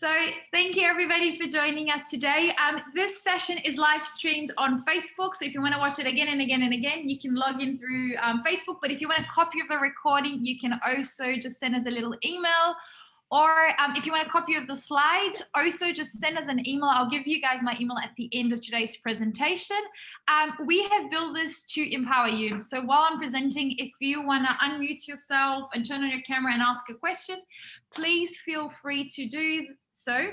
So thank you everybody for joining us today. This session is live streamed on Facebook. So if you want to watch it again and again and again, you can log in through Facebook. But if you want a copy of the recording, you can also just send us a little email. Or if you want a copy of the slides, also just send us an email. I'll give you guys my email at the end of today's presentation. We have built this to empower you. So while I'm presenting, if you want to unmute yourself and turn on your camera and ask a question, please feel free to do so.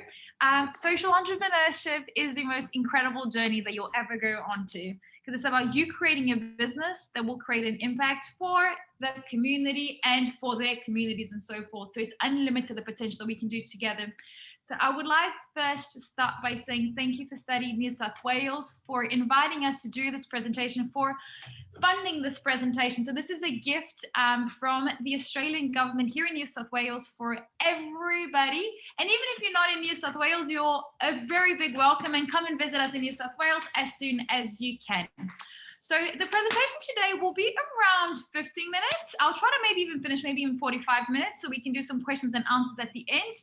Social entrepreneurship is the most incredible journey that you'll ever go on to, because it's about you creating a business that will create an impact for the community and for their communities and so forth. So it's unlimited, the potential that we can do together. So I would like first to start by saying thank you for Study New South Wales for inviting us to do this presentation, for funding this presentation. So this is a gift from the Australian government here in New South Wales for everybody. And even if you're not in New South Wales, you're a very big welcome, and come and visit us in New South Wales as soon as you can. So the presentation today will be around 15 minutes. I'll try to maybe even finish maybe in 45 minutes so we can do some questions and answers at the end.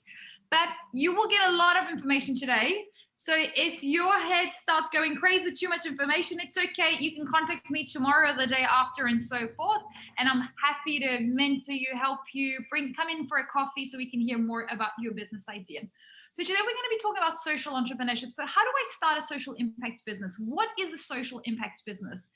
But you will get a lot of information today. So if your head starts going crazy with too much information, it's okay. You can contact me tomorrow or the day after and so forth. And I'm happy to mentor you, help you, come in for a coffee so we can hear more about your business idea. So today we're going to be talking about social entrepreneurship. So how do I start a social impact business? What is a social impact business?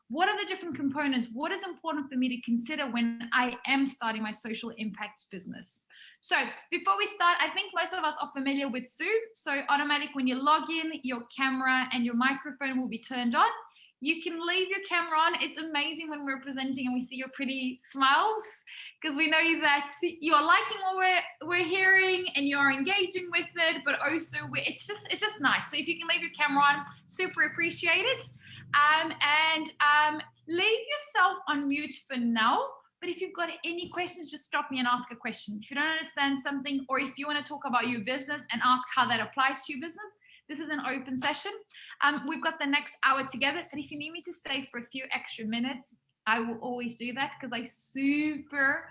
What are the different components? What is important for me to consider when I am starting my social impact business? So before we start, I think most of us are familiar with Zoom. So automatic, when you log in, your camera and your microphone will be turned on. You can leave your camera on. It's amazing when we're presenting and we see your pretty smiles, because we know that you're liking what we're hearing and you're engaging with it, but also it's just nice. So if you can leave your camera on, super appreciate it. Leave yourself on mute for now. But if you've got any questions, just stop me and ask a question. If you don't understand something, or if you want to talk about your business and ask how that applies to your business, this is an open session. We've got the next hour together. But if you need me to stay for a few extra minutes, I will always do that, because I super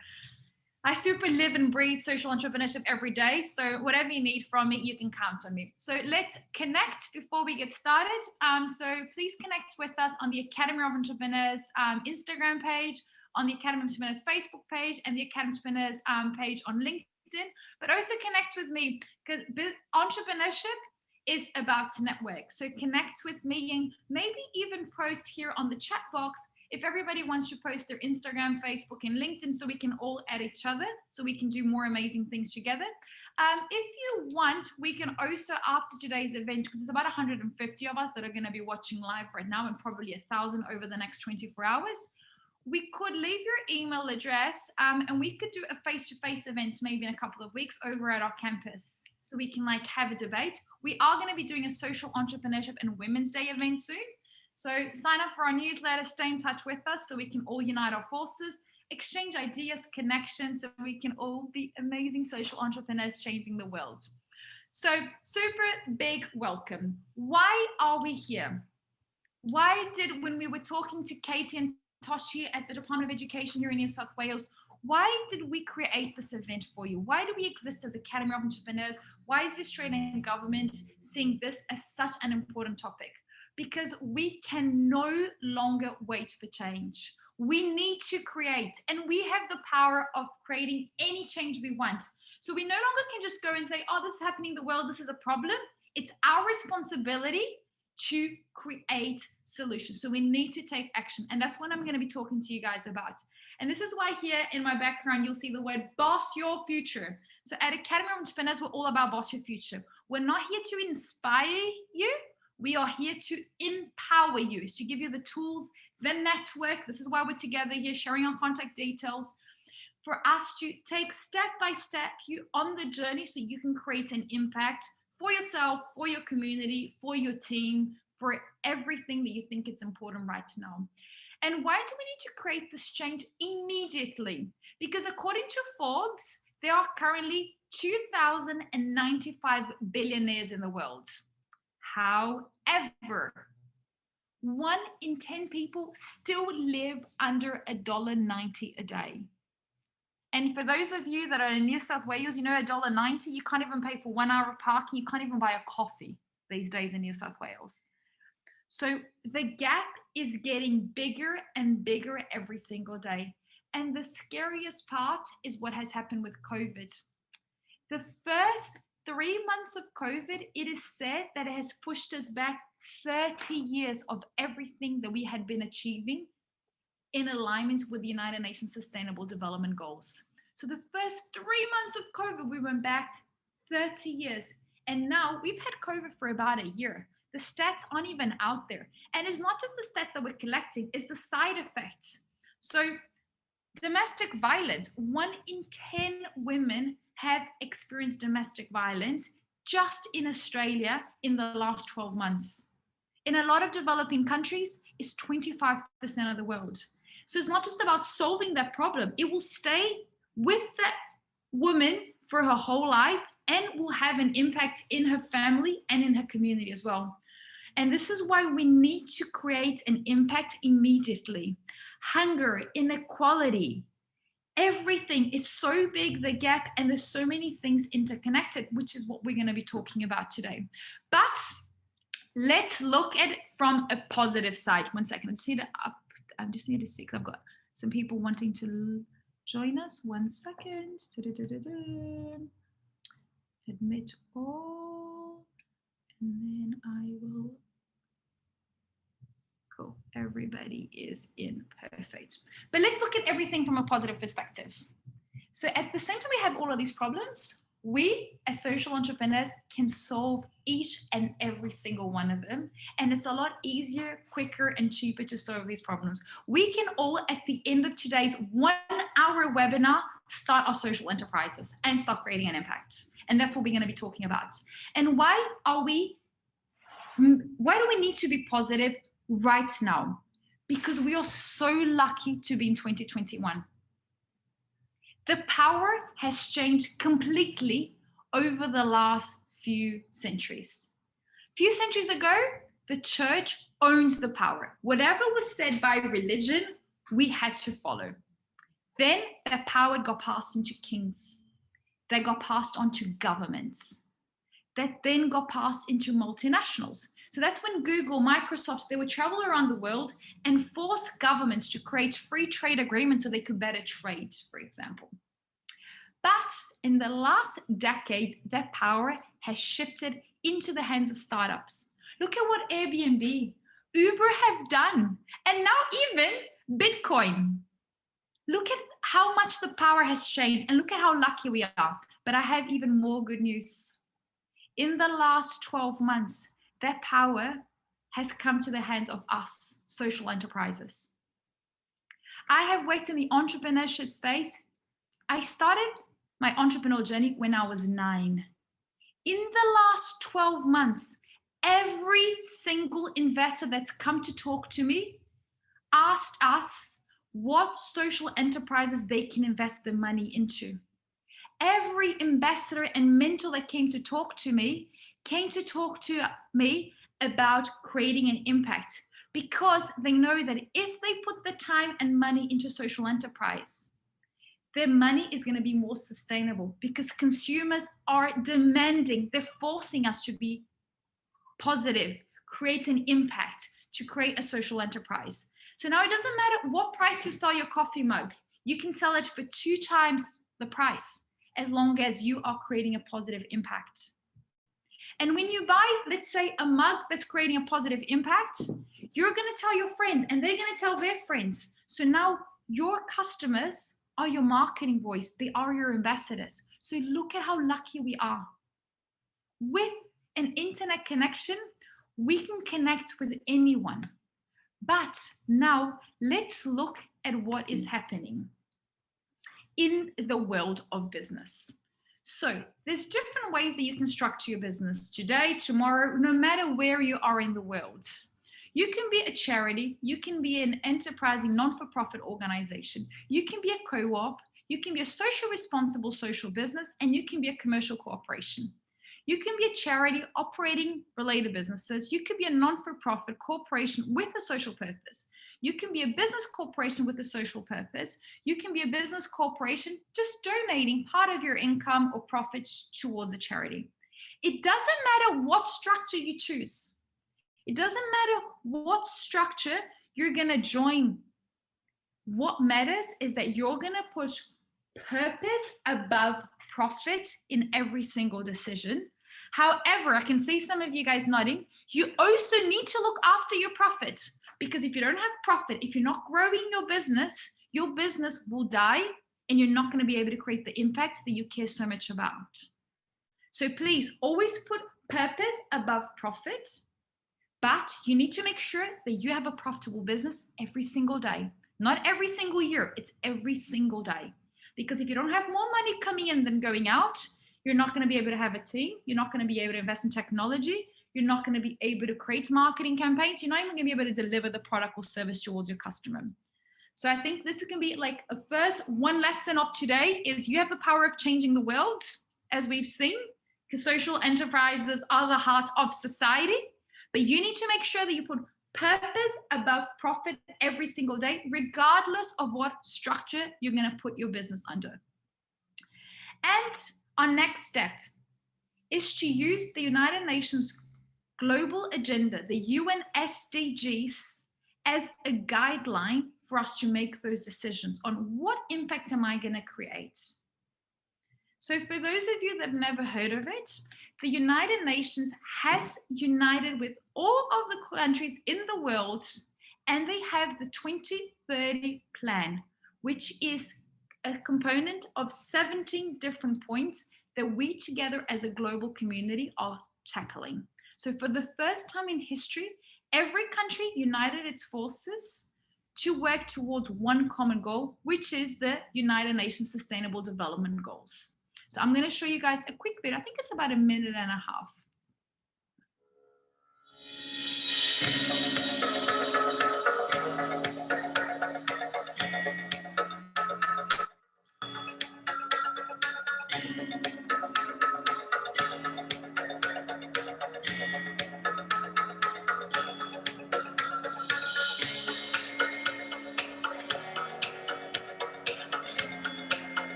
live and breathe social entrepreneurship every day. So whatever you need from me, you can count on me. So let's connect before we get started. So please connect with us on the Academy of Entrepreneurs Instagram page, on the Academy of Entrepreneurs Facebook page, and the Academy of Entrepreneurs page on LinkedIn. But also connect with me, because entrepreneurship is about network. So connect with me, and maybe even post here on the chat box if everybody wants to post their Instagram, Facebook, and LinkedIn, so we can all add each other, so we can do more amazing things together. If you want, we can also, after today's event, because it's about 150 of us that are going to be watching live right now, and probably 1,000 over the next 24 hours, we could leave your email address and we could do a face-to-face event maybe in a couple of weeks over at our campus, so we can have a debate. We are going to be doing a social entrepreneurship and Women's Day event soon. So sign up for our newsletter, stay in touch with us so we can all unite our forces, exchange ideas, connections, so we can all be amazing social entrepreneurs changing the world. So super big welcome. Why are we here? When we were talking to Katie and Toshi at the Department of Education here in New South Wales, why did we create this event for you? Why do we exist as Academy of Entrepreneurs? Why is the Australian government seeing this as such an important topic? Because we can no longer wait for change. We need to create, and we have the power of creating any change we want. So we no longer can just go and say, oh, this is happening in the world, this is a problem. It's our responsibility to create solutions. So we need to take action. And that's what I'm going to be talking to you guys about. And this is why here in my background, you'll see the word boss your future. So at Academy of Entrepreneurs, we're all about boss your future. We're not here to inspire you. We are here to empower you, to give you the tools, the network. This is why we're together here, sharing our contact details, for us to take step by step you on the journey so you can create an impact for yourself, for your community, for your team, for everything that you think is important right now. And why do we need to create this change immediately? Because according to Forbes, there are currently 2,095 billionaires in the world. However, 1 in 10 people still live under $1.90 a day. And for those of you that are in New South Wales, you know, $1.90, you can't even pay for 1 hour of parking. You can't even buy a coffee these days in New South Wales. So the gap is getting bigger and bigger every single day. And the scariest part is what has happened with COVID. The first 3 months of COVID, it is said that it has pushed us back 30 years of everything that we had been achieving in alignment with the United Nations Sustainable Development Goals. So the first 3 months of COVID, we went back 30 years. And now we've had COVID for about a year. The stats aren't even out there. And it's not just the stats that we're collecting, it's the side effects. So domestic violence, 1 in 10 women have experienced domestic violence just in Australia in the last 12 months. In a lot of developing countries, it's 25% of the world. So it's not just about solving that problem. It will stay with that woman for her whole life and will have an impact in her family and in her community as well. And this is why we need to create an impact immediately. Hunger, inequality, everything is so big, the gap, and there's so many things interconnected, which is what we're going to be talking about today. But let's look at it from a positive side. 1 second. I just need to see because I've got some people wanting to join us. 1 second. Admit all. And then I will. Cool. Everybody is in. Perfect. But let's look at everything from a positive perspective. So at the same time we have all of these problems, we as social entrepreneurs can solve each and every single one of them. And it's a lot easier, quicker, and cheaper to solve these problems. We can all, at the end of today's 1 hour webinar, start our social enterprises and start creating an impact. And that's what we're going to be talking about. And why do we need to be positive right now? Because we are so lucky to be in 2021. The power has changed completely over the last few centuries. A few centuries ago, the church owns the power. Whatever was said by religion, we had to follow. Then that power got passed into kings. That got passed on to governments. That then got passed into multinationals. So that's when Google, Microsoft, they would travel around the world and force governments to create free trade agreements so they could better trade, for example. But in the last decade, that power has shifted into the hands of startups. Look at what Airbnb, Uber have done, and now even Bitcoin. Look at how much the power has changed, and look at how lucky we are. But I have even more good news. In the last 12 months, that power has come to the hands of us, social enterprises. I have worked in the entrepreneurship space. I started my entrepreneurial journey when I was 9. In the last 12 months, every single investor that's come to talk to me asked us what social enterprises they can invest their money into. Every ambassador and mentor that came to talk to me about creating an impact, because they know that if they put the time and money into social enterprise, their money is going to be more sustainable, because consumers are demanding, they're forcing us to be positive, create an impact, to create a social enterprise. So now it doesn't matter what price you sell your coffee mug, you can sell it for 2 times the price, as long as you are creating a positive impact. And when you buy, let's say, a mug that's creating a positive impact, you're going to tell your friends and they're going to tell their friends. So now your customers are your marketing voice. They are your ambassadors. So look at how lucky we are. With an internet connection, we can connect with anyone. But now let's look at what is happening in the world of business. So there's different ways that you can structure your business today, tomorrow, no matter where you are in the world. You can be a charity, you can be an enterprising non-for-profit organization, you can be a co-op, you can be a socially responsible social business, and you can be a commercial corporation. You can be a charity operating related businesses, you could be a non-for-profit corporation with a social purpose. You can be a business corporation with a social purpose. You can be a business corporation just donating part of your income or profits towards a charity. It doesn't matter what structure you choose. It doesn't matter what structure you're going to join. What matters is that you're going to push purpose above profit in every single decision. However, I can see some of you guys nodding. You also need to look after your profit, because if you don't have profit, if you're not growing your business will die and you're not going to be able to create the impact that you care so much about. So please always put purpose above profit, but you need to make sure that you have a profitable business every single day. Not every single year, it's every single day. Because if you don't have more money coming in than going out, you're not going to be able to have a team. You're not going to be able to invest in technology. You're not going to be able to create marketing campaigns. You're not even going to be able to deliver the product or service towards your customer. So I think this can be like a first one lesson of today is you have the power of changing the world, as we've seen, because social enterprises are the heart of society. But you need to make sure that you put purpose above profit every single day, regardless of what structure you're going to put your business under. And our next step is to use the United Nations Global Agenda, the UN SDGs, as a guideline for us to make those decisions on what impact am I going to create. So for those of you that have never heard of it, the United Nations has united with all of the countries in the world, and they have the 2030 plan, which is a component of 17 different points that we together as a global community are tackling. So for the first time in history, every country united its forces to work towards one common goal, which is the United Nations Sustainable Development Goals. So I'm going to show you guys a quick video. I think it's about a minute and a half.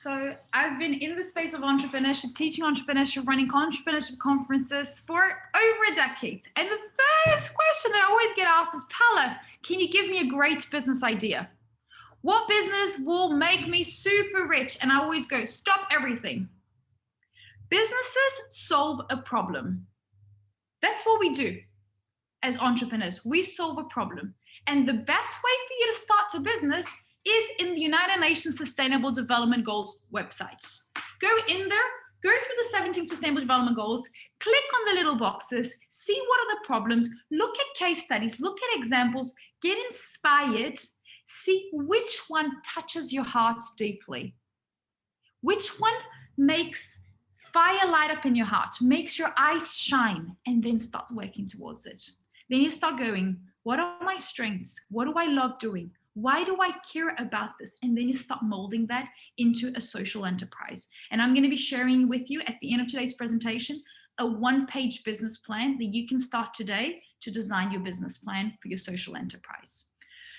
So I've been in the space of entrepreneurship, teaching entrepreneurship, running entrepreneurship conferences for over a decade. And the first question that I always get asked is, Paula, can you give me a great business idea? What business will make me super rich? And I always go, stop everything. Businesses solve a problem. That's what we do as entrepreneurs. We solve a problem. And the best way for you to start a business is in the United Nations Sustainable Development Goals website. Go in there, go through the 17 Sustainable Development Goals, click on the little boxes, see what are the problems, look at case studies, look at examples, get inspired, see which one touches your heart deeply. Which one makes fire light up in your heart, makes your eyes shine, and then start working towards it. Then you start going, what are my strengths? What do I love doing? Why do I care about this? And then you start molding that into a social enterprise. And I'm going to be sharing with you at the end of today's presentation a one-page business plan that you can start today to design your business plan for your social enterprise.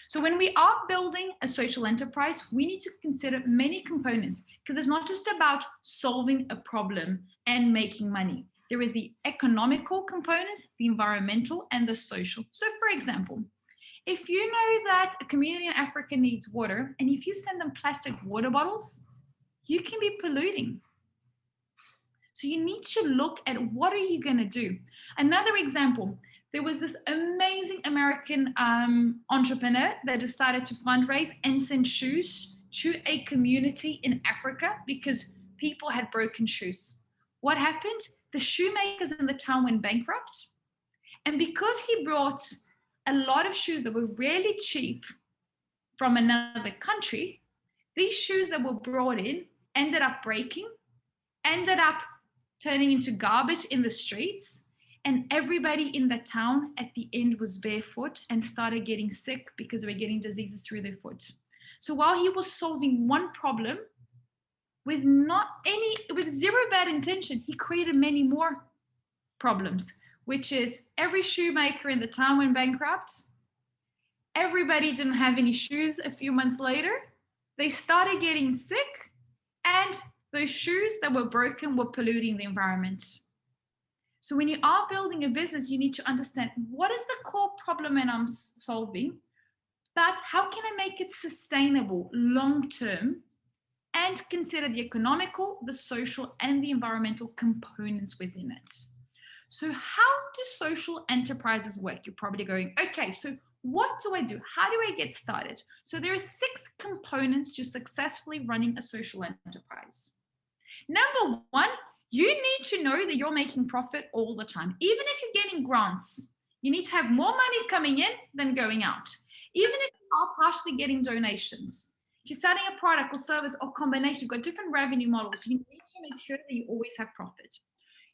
So when we are building a social enterprise, we need to consider many components, because it's not just about solving a problem and making money. There is the economical component, the environmental, and the social. So for example, if you know that a community in Africa needs water, and if you send them plastic water bottles, you can be polluting. So you need to look at what are you going to do. Another example, there was this amazing American entrepreneur that decided to fundraise and send shoes to a community in Africa because people had broken shoes. What happened? The shoemakers in the town went bankrupt. And because he brought a lot of shoes that were really cheap from another country, these shoes that were brought in ended up breaking, ended up turning into garbage in the streets, and everybody in the town at the end was barefoot and started getting sick because they were getting diseases through their foot. So while he was solving one problem with zero bad intention, he created many more problems, which is every shoemaker in the town went bankrupt. Everybody didn't have any shoes a few months later. They started getting sick, and those shoes that were broken were polluting the environment. So when you are building a business, you need to understand what is the core problem that I'm solving, but how can I make it sustainable long-term, and consider the economical, the social, and the environmental components within it. So how do social enterprises work? You're probably going, okay, so what do I do? How do I get started? So there are 6 components to successfully running a social enterprise. Number 1, you need to know that you're making profit all the time. Even if you're getting grants, you need to have more money coming in than going out. Even if you are partially getting donations, if you're selling a product or service or combination, you've got different revenue models, you need to make sure that you always have profit.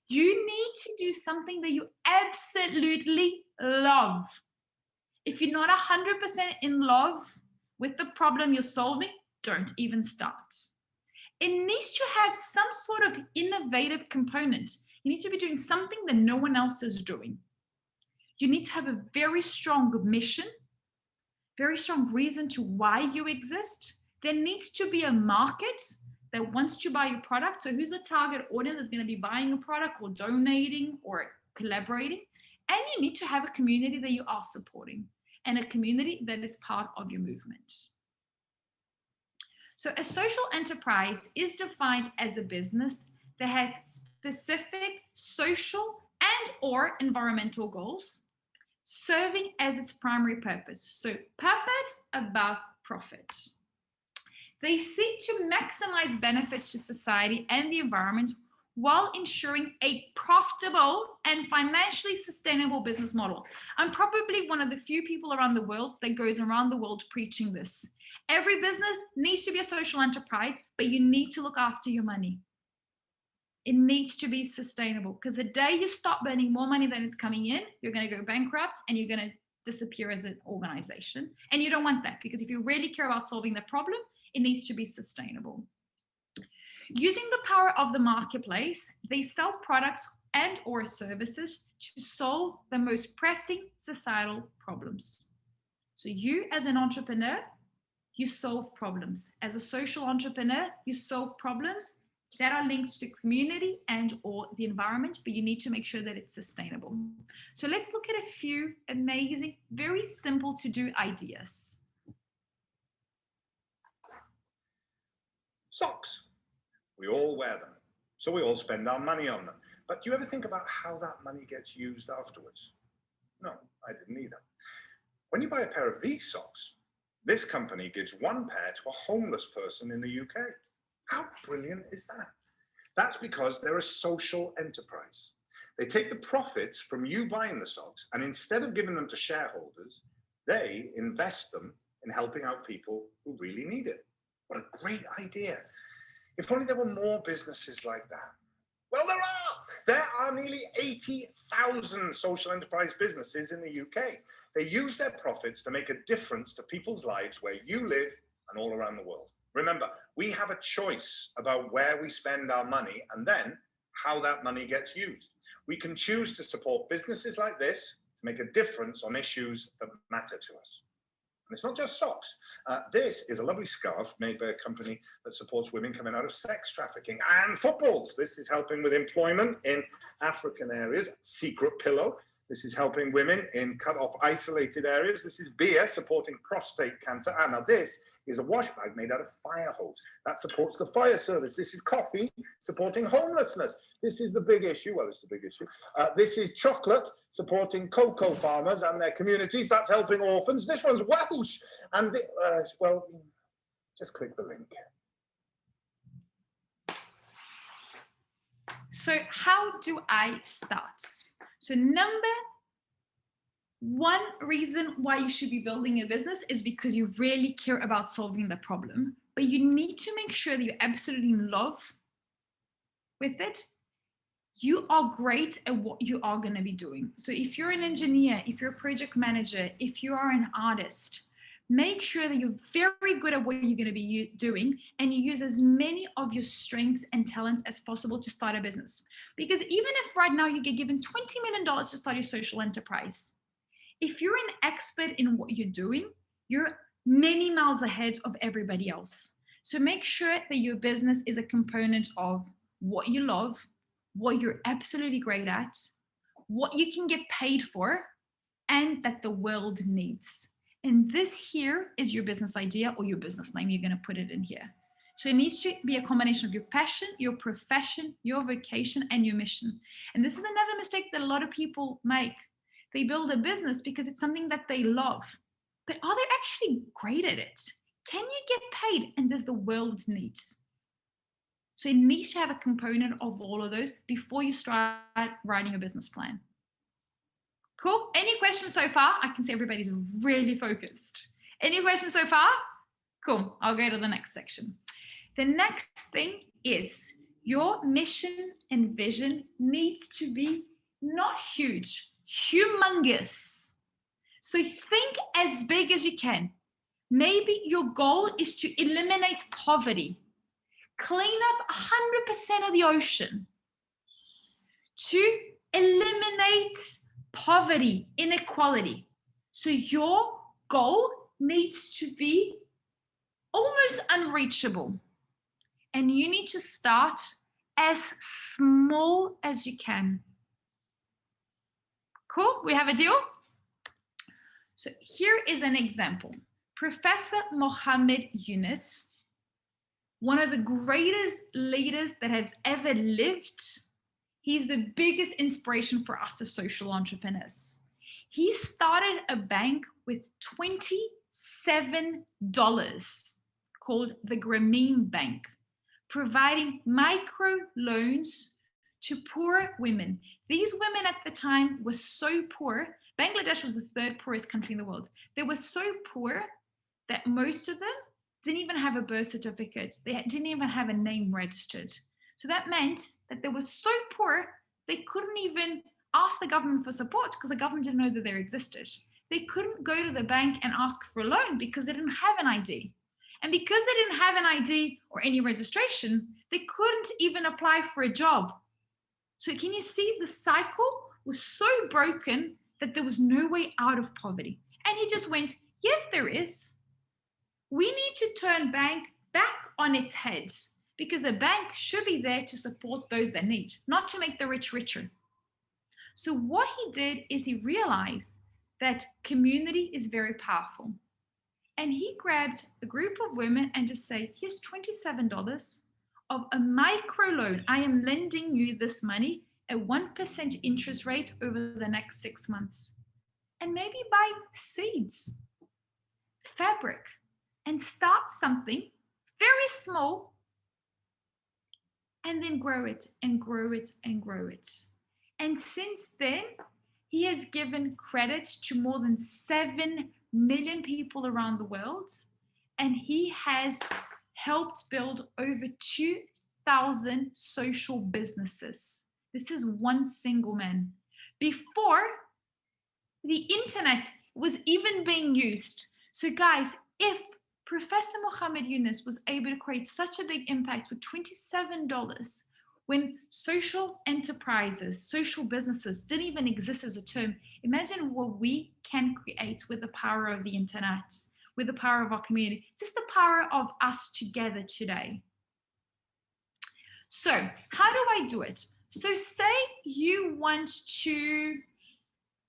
You need to do something that you absolutely love. If you're not 100% in love with the problem you're solving, don't even start. It needs to have some sort of innovative component. You need to be doing something that no one else is doing. You need to have a very strong mission, very strong reason to why you exist. There needs to be a market that wants to buy your product. So who's the target audience that's going to be buying your product or donating or collaborating? And you need to have a community that you are supporting and a community that is part of your movement. So a social enterprise is defined as a business that has specific social and or environmental goals, serving as its primary purpose. So purpose above profit. They seek to maximize benefits to society and the environment while ensuring a profitable and financially sustainable business model. I'm probably one of the few people around the world that goes around the world preaching this. Every business needs to be a social enterprise, but you need to look after your money. It needs to be sustainable, because the day you stop burning more money than is coming in, you're going to go bankrupt and you're going to disappear as an organization. And you don't want that, because if you really care about solving the problem, it needs to be sustainable. Using the power of the marketplace, they sell products and or services to solve the most pressing societal problems. So you as an entrepreneur, you solve problems. As a social entrepreneur, you solve problems that are linked to community and or the environment, but you need to make sure that it's sustainable. So let's look at a few amazing, very simple to do ideas. Socks. We all wear them, so we all spend our money on them. But do you ever think about how that money gets used afterwards? No, I didn't either. When you buy a pair of these socks, this company gives 1 pair to a homeless person in the UK. How brilliant is that? That's because they're a social enterprise. They take the profits from you buying the socks, and instead of giving them to shareholders, they invest them in helping out people who really need it. What a great idea. If only there were more businesses like that. Well, there are. There are nearly 80,000 social enterprise businesses in the UK. They use their profits to make a difference to people's lives where you live and all around the world. Remember, we have a choice about where we spend our money and then how that money gets used. We can choose to support businesses like this to make a difference on issues that matter to us. And it's not just socks. This is a lovely scarf made by a company that supports women coming out of sex trafficking, and footballs. This is helping with employment in African areas. Secret Pillow. This is helping women in cut-off isolated areas. This is beer supporting prostate cancer. And now this is a wash bag made out of fire hose. That supports the fire service. This is coffee supporting homelessness. This is the big issue. Well, it's the big issue. This is chocolate supporting cocoa farmers and their communities. That's helping orphans. This one's Welsh. And, well, just click the link. So how do I start? So number one reason why you should be building a business is because you really care about solving the problem, but you need to make sure that you're absolutely in love with it. You are great at what you are going to be doing. So if you're an engineer, if you're a project manager, if you are an artist, make sure that you're very good at what you're going to be doing and you use as many of your strengths and talents as possible to start a business. Because even if right now you get given $20 million to start your social enterprise, if you're an expert in what you're doing, you're many miles ahead of everybody else. So make sure that your business is a component of what you love, what you're absolutely great at, what you can get paid for, and that the world needs. And this here is your business idea or your business name. You're going to put it in here. So it needs to be a combination of your passion, your profession, your vocation, and your mission. And this is another mistake that a lot of people make. They build a business because it's something that they love. But are they actually great at it? Can you get paid? And does the world need? So you need to have a component of all of those before you start writing a business plan. Cool. Any questions so far? I can see everybody's really focused. Any questions so far? Cool. I'll go to the next section. The next thing is your mission and vision needs to be not huge, humongous. So think as big as you can. Maybe your goal is to eliminate poverty, clean up 100% of the ocean, to eliminate poverty, inequality. So your goal needs to be almost unreachable. And you need to start as small as you can. Cool, we have a deal? So here is an example. Professor Mohammed Yunus, one of the greatest leaders that has ever lived. He's the biggest inspiration for us as social entrepreneurs. He started a bank with $27 called the Grameen Bank, providing micro loans to poor women. These women at the time were so poor. Bangladesh was the third poorest country in the world. They were so poor that most of them didn't even have a birth certificate. They didn't even have a name registered. So that meant that they were so poor, they couldn't even ask the government for support because the government didn't know that they existed. They couldn't go to the bank and ask for a loan because they didn't have an ID. And because they didn't have an ID or any registration, they couldn't even apply for a job. So can you see the cycle was so broken that there was no way out of poverty? And he just went, yes, there is. We need to turn bank back on its head because a bank should be there to support those that need, not to make the rich richer. So what he did is he realized that community is very powerful. And he grabbed a group of women and just say, here's $27 of a micro loan. I am lending you this money at 1% interest rate over the next 6 months. And maybe buy seeds, fabric, and start something very small and then grow it and grow it and grow it. And since then, he has given credit to more than 7 million people around the world, and he has helped build over 2,000 social businesses. This is one single man. Before the internet was even being used. So guys, if Professor Mohammed Yunus was able to create such a big impact with $27 when social enterprises, social businesses didn't even exist as a term, imagine what we can create with the power of the internet, with the power of our community, just the power of us together today. So how do I do it? So say you want to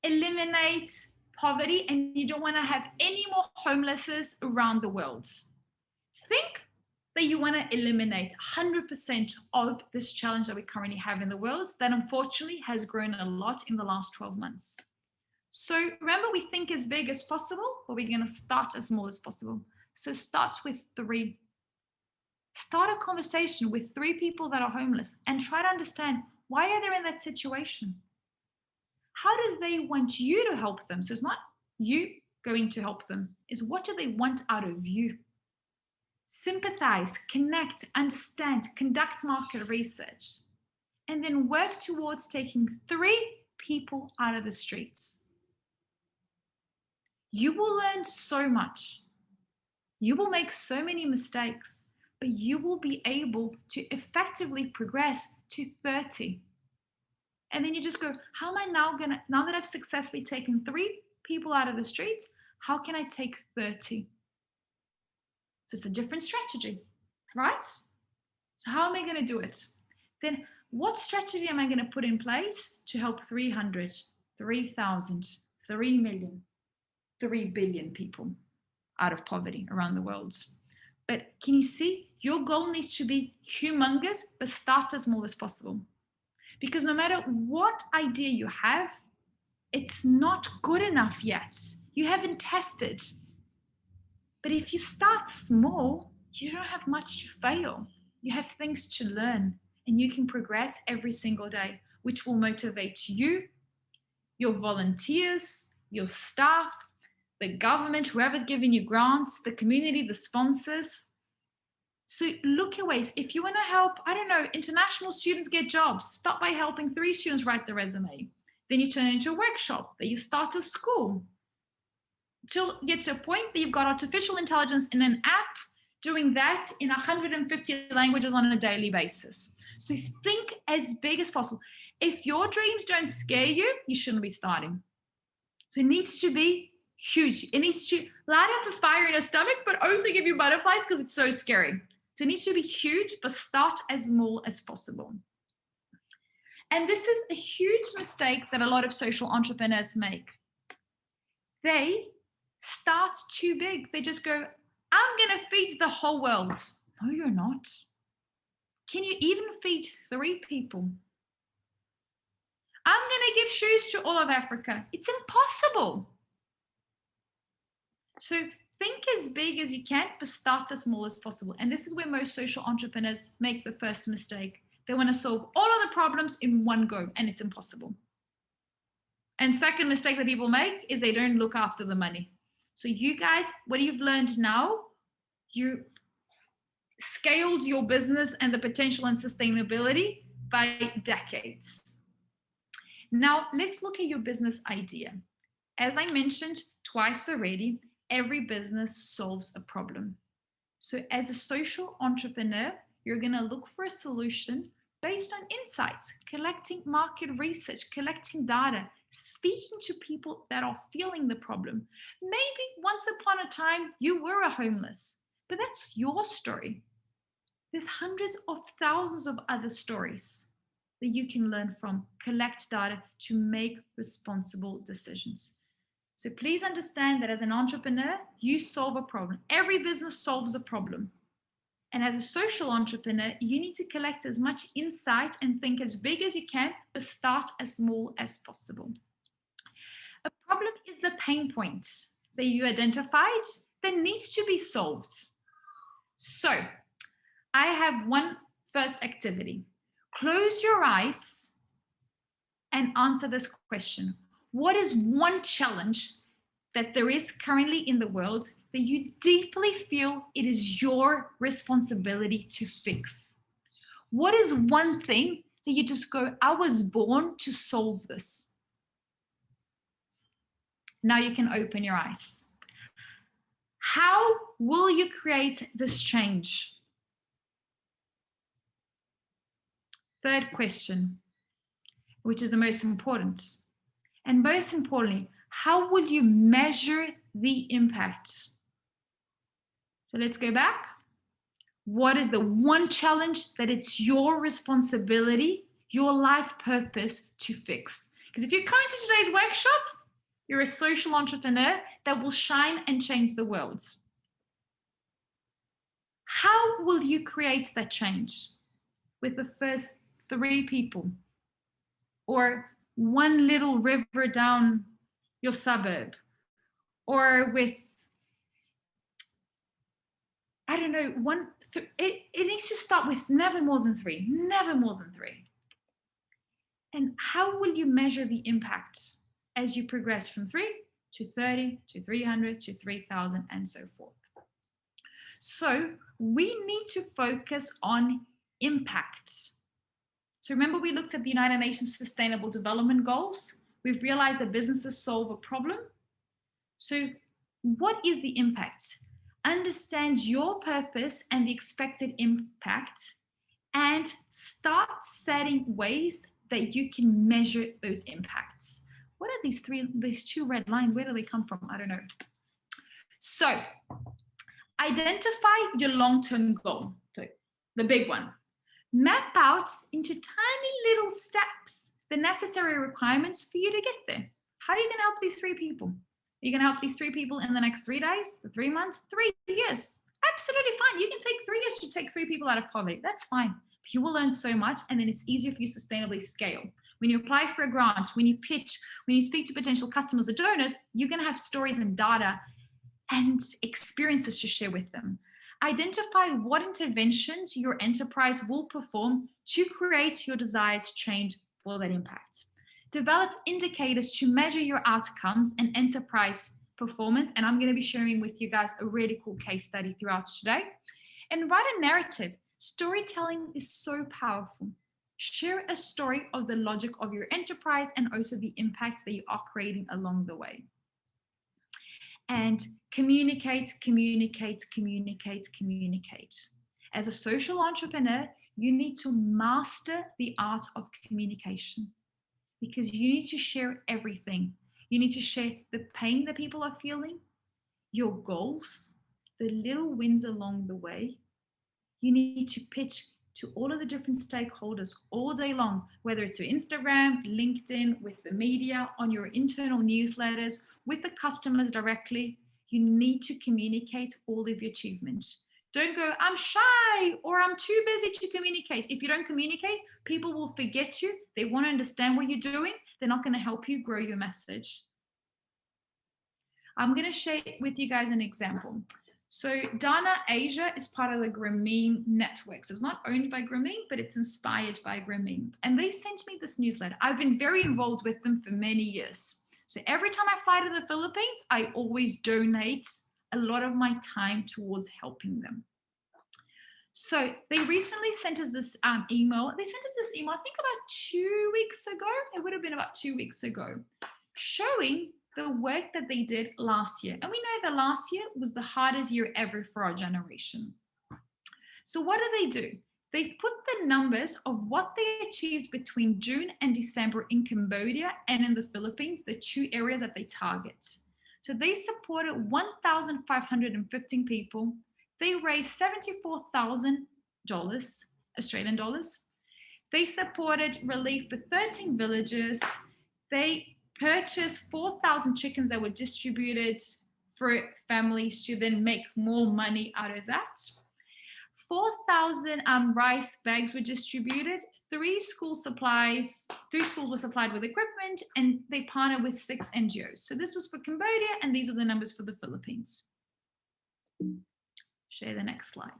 eliminate poverty and you don't want to have any more homelessness around the world. Think that you want to eliminate 100% of this challenge that we currently have in the world that unfortunately has grown a lot in the last 12 months. So remember, we think as big as possible, but we're going to start as small as possible. So start with 3. Start a conversation with 3 people that are homeless and try to understand, why are they in that situation? How do they want you to help them? So it's not you going to help them, it's what do they want out of you? Sympathize, connect, understand, conduct market research, and then work towards taking 3 people out of the streets. You will learn so much. You will make so many mistakes, but you will be able to effectively progress to 30. And then you just go, how am I now that I've successfully taken 3 people out of the streets, how can I take 30? So it's a different strategy, right? So how am I going to do it? Then what strategy am I going to put in place to help 300, 3,000, 3 million, 3 billion people out of poverty around the world? But can you see, your goal needs to be humongous, but start as small as possible. Because no matter what idea you have, it's not good enough yet. You haven't tested. But if you start small, you don't have much to fail. You have things to learn, and you can progress every single day, which will motivate you, your volunteers, your staff, the government, whoever's giving you grants, the community, the sponsors. So look at ways. If you want to help, I don't know, international students get jobs, start by helping 3 students write the resume. Then you turn it into a workshop. Then you start a school. Till you get to a point that you've got artificial intelligence in an app doing that in 150 languages on a daily basis. So think as big as possible. If your dreams don't scare you, you shouldn't be starting. So it needs to be huge. It needs to light up a fire in your stomach, but also give you butterflies because it's so scary. So it needs to be huge, but start as small as possible. And this is a huge mistake that a lot of social entrepreneurs make. They start too big. They just go, I'm going to feed the whole world. No, you're not. Can you even feed 3 people? I'm going to give shoes to all of Africa. It's impossible. So think as big as you can, but start as small as possible. And this is where most social entrepreneurs make the first mistake. They want to solve all of the problems in one go, and it's impossible. And second mistake that people make is they don't look after the money. So you guys, what you've learned now, you scaled your business and the potential and sustainability by decades. Now, let's look at your business idea. As I mentioned twice already, every business solves a problem. So as a social entrepreneur, you're going to look for a solution based on insights, collecting market research, collecting data, speaking to people that are feeling the problem. Maybe once upon a time you were a homeless, but that's your story. There's hundreds of thousands of other stories that you can learn from, collect data to make responsible decisions. So please understand that as an entrepreneur, you solve a problem. Every business solves a problem. And as a social entrepreneur, you need to collect as much insight and think as big as you can, but start as small as possible. A problem is the pain point that you identified that needs to be solved. So I have one first activity. Close your eyes and answer this question. What is one challenge that there is currently in the world that you deeply feel it is your responsibility to fix? What is one thing that you just go, I was born to solve this? Now you can open your eyes. How will you create this change? Third question, which is the most important. And most importantly, how will you measure the impact? So let's go back. What is the one challenge that it's your responsibility, your life purpose to fix? Because if you come to today's workshop, you're a social entrepreneur that will shine and change the world. How will you create that change? With the first 3 people, or one little river down your suburb, or with, I don't know, it needs to start with never more than 3, never more than 3. And how will you measure the impact as you progress from 3 to 30 to 300 to 3,000 and so forth? So we need to focus on impact. So remember, we looked at the United Nations Sustainable Development Goals. We've realized that businesses solve a problem. So what is the impact? Understand your purpose and the expected impact, and start setting ways that you can measure those impacts. What are these 2 red lines? Where do they come from? I don't know. So identify your long-term goal, so the big one. Map out into tiny little steps the necessary requirements for you to get there. How are you going to help these 3 people? Are you going to help these 3 people in the next 3 days, the 3 months, 3 years? Absolutely fine. You can take 3 years to take 3 people out of poverty. That's fine. But you will learn so much, and then it's easier for you to sustainably scale. When you apply for a grant, when you pitch, when you speak to potential customers or donors, you're going to have stories and data and experiences to share with them. Identify what interventions your enterprise will perform to create your desired change for that impact. Develop indicators to measure your outcomes and enterprise performance. And I'm going to be sharing with you guys a really cool case study throughout today. And write a narrative. Storytelling is so powerful. Share a story of the logic of your enterprise and also the impact that you are creating along the way. And communicate, communicate, communicate, communicate. As a social entrepreneur, you need to master the art of communication, because you need to share everything. You need to share the pain that people are feeling, your goals, the little wins along the way. You need to pitch to all of the different stakeholders all day long, whether it's your Instagram, LinkedIn, with the media, on your internal newsletters, with the customers directly. You need to communicate all of your achievements. Don't go, I'm shy, or I'm too busy to communicate. If you don't communicate, people will forget you. They want to understand what you're doing. They're not going to help you grow your message. I'm going to share with you guys an example. So Dana Asia is part of the Grameen network. So it's not owned by Grameen, but it's inspired by Grameen. And they sent me this newsletter. I've been very involved with them for many years. So every time I fly to the Philippines, I always donate a lot of my time towards helping them. So they recently sent us this email. They sent us this email, I think about 2 weeks ago. It would have been about 2 weeks ago, showing the work that they did last year. And we know that last year was the hardest year ever for our generation. So what do? They put the numbers of what they achieved between June and December in Cambodia and in the Philippines, the 2 areas that they target. So they supported 1,515 people. They raised $74,000, Australian dollars. They supported relief for 13 villages. They purchased 4,000 chickens that were distributed for families to then make more money out of that. 4,000 rice bags were distributed. 3 schools were supplied with equipment, and they partnered with 6 NGOs. So this was for Cambodia, and these are the numbers for the Philippines. Share the next slide.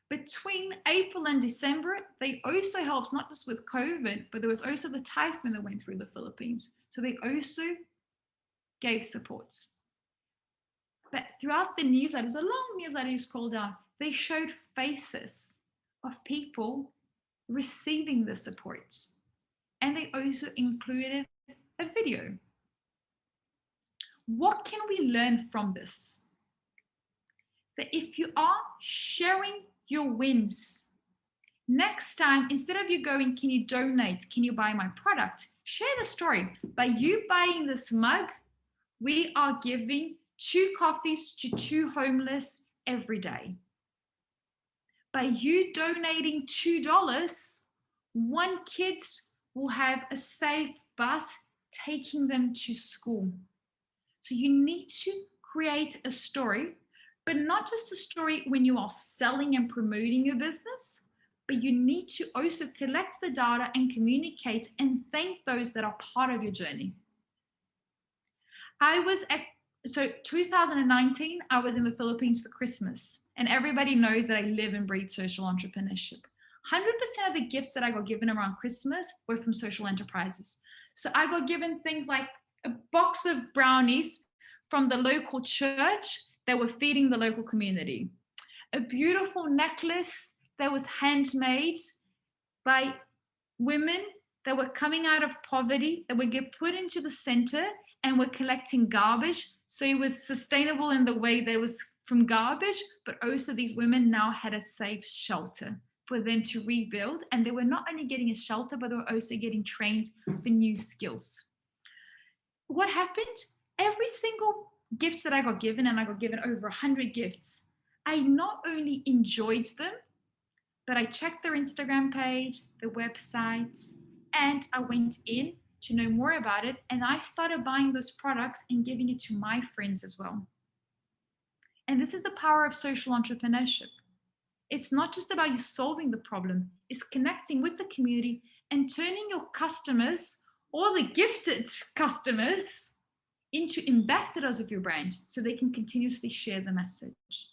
Between April and December, they also helped not just with COVID, but there was also the typhoon that went through the Philippines. So they also gave support. But throughout the newsletter, it was a long newsletter you scroll down, they showed faces of people receiving the support. And they also included a video. What can we learn from this? That if you are sharing your wins, next time, instead of you going, can you donate? Can you buy my product? Share the story. By you buying this mug, we are giving 2 coffees to 2 homeless every day. By you donating $2, 1 kid will have a safe bus taking them to school. So you need to create a story, but not just a story when you are selling and promoting your business, but you need to also collect the data and communicate and thank those that are part of your journey. So 2019, I was in the Philippines for Christmas, and everybody knows that I live and breathe social entrepreneurship. 100% of the gifts that I got given around Christmas were from social enterprises. So I got given things like a box of brownies from the local church that were feeding the local community, a beautiful necklace that was handmade by women that were coming out of poverty, that would get put into the center and were collecting garbage. So it was sustainable in the way that it was from garbage, but also these women now had a safe shelter for them to rebuild. And they were not only getting a shelter, but they were also getting trained for new skills. What happened? Every single gift that I got given, and I got given over 100 gifts, I not only enjoyed them, but I checked their Instagram page, their websites, and I went in to know more about it. And I started buying those products and giving it to my friends as well. And this is the power of social entrepreneurship. It's not just about you solving the problem, it's connecting with the community and turning your customers or the gifted customers into ambassadors of your brand so they can continuously share the message.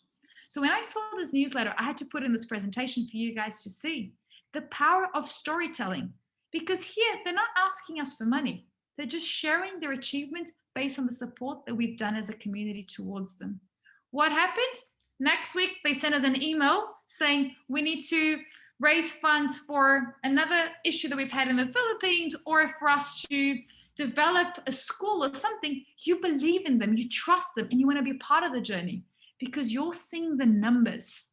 So when I saw this newsletter, I had to put in this presentation for you guys to see the power of storytelling, because here they're not asking us for money. They're just sharing their achievements based on the support that we've done as a community towards them. What happens? Next week, they send us an email saying we need to raise funds for another issue that we've had in the Philippines, or for us to develop a school or something. You believe in them, you trust them, and you want to be a part of the journey because you're seeing the numbers